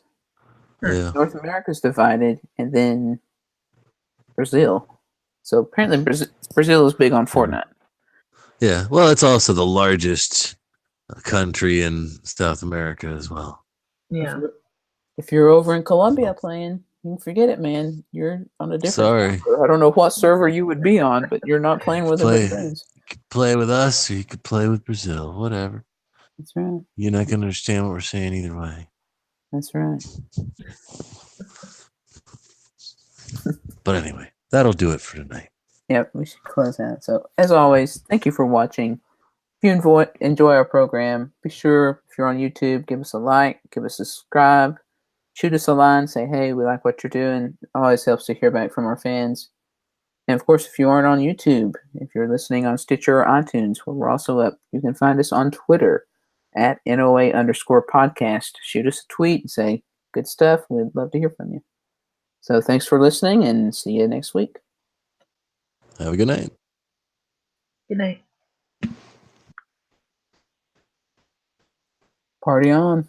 Yeah. North America is divided, and then Brazil. So apparently Brazil is big on Fortnite. Yeah. Well, it's also the largest country in South America as well. Yeah. If you're over in Colombia playing, you can forget it, man. You're on a different server. I don't know what server you would be on, but you're not playing with other friends. You could play with us, or you could play with Brazil, whatever. That's right. You're not going to understand what we're saying either way. That's right. But anyway, that'll do it for tonight. Yep, we should close out. So, as always, thank you for watching. If you enjoy our program, be sure, if you're on YouTube, give us a like, give us a subscribe, shoot us a line, say, hey, we like what you're doing. It always helps to hear back from our fans. And, of course, if you aren't on YouTube, if you're listening on Stitcher or iTunes, where we're also up, you can find us on Twitter at NOA_podcast. Shoot us a tweet and say, good stuff. We'd love to hear from you. So thanks for listening, and see you next week. Have a good night. Good night. Party on.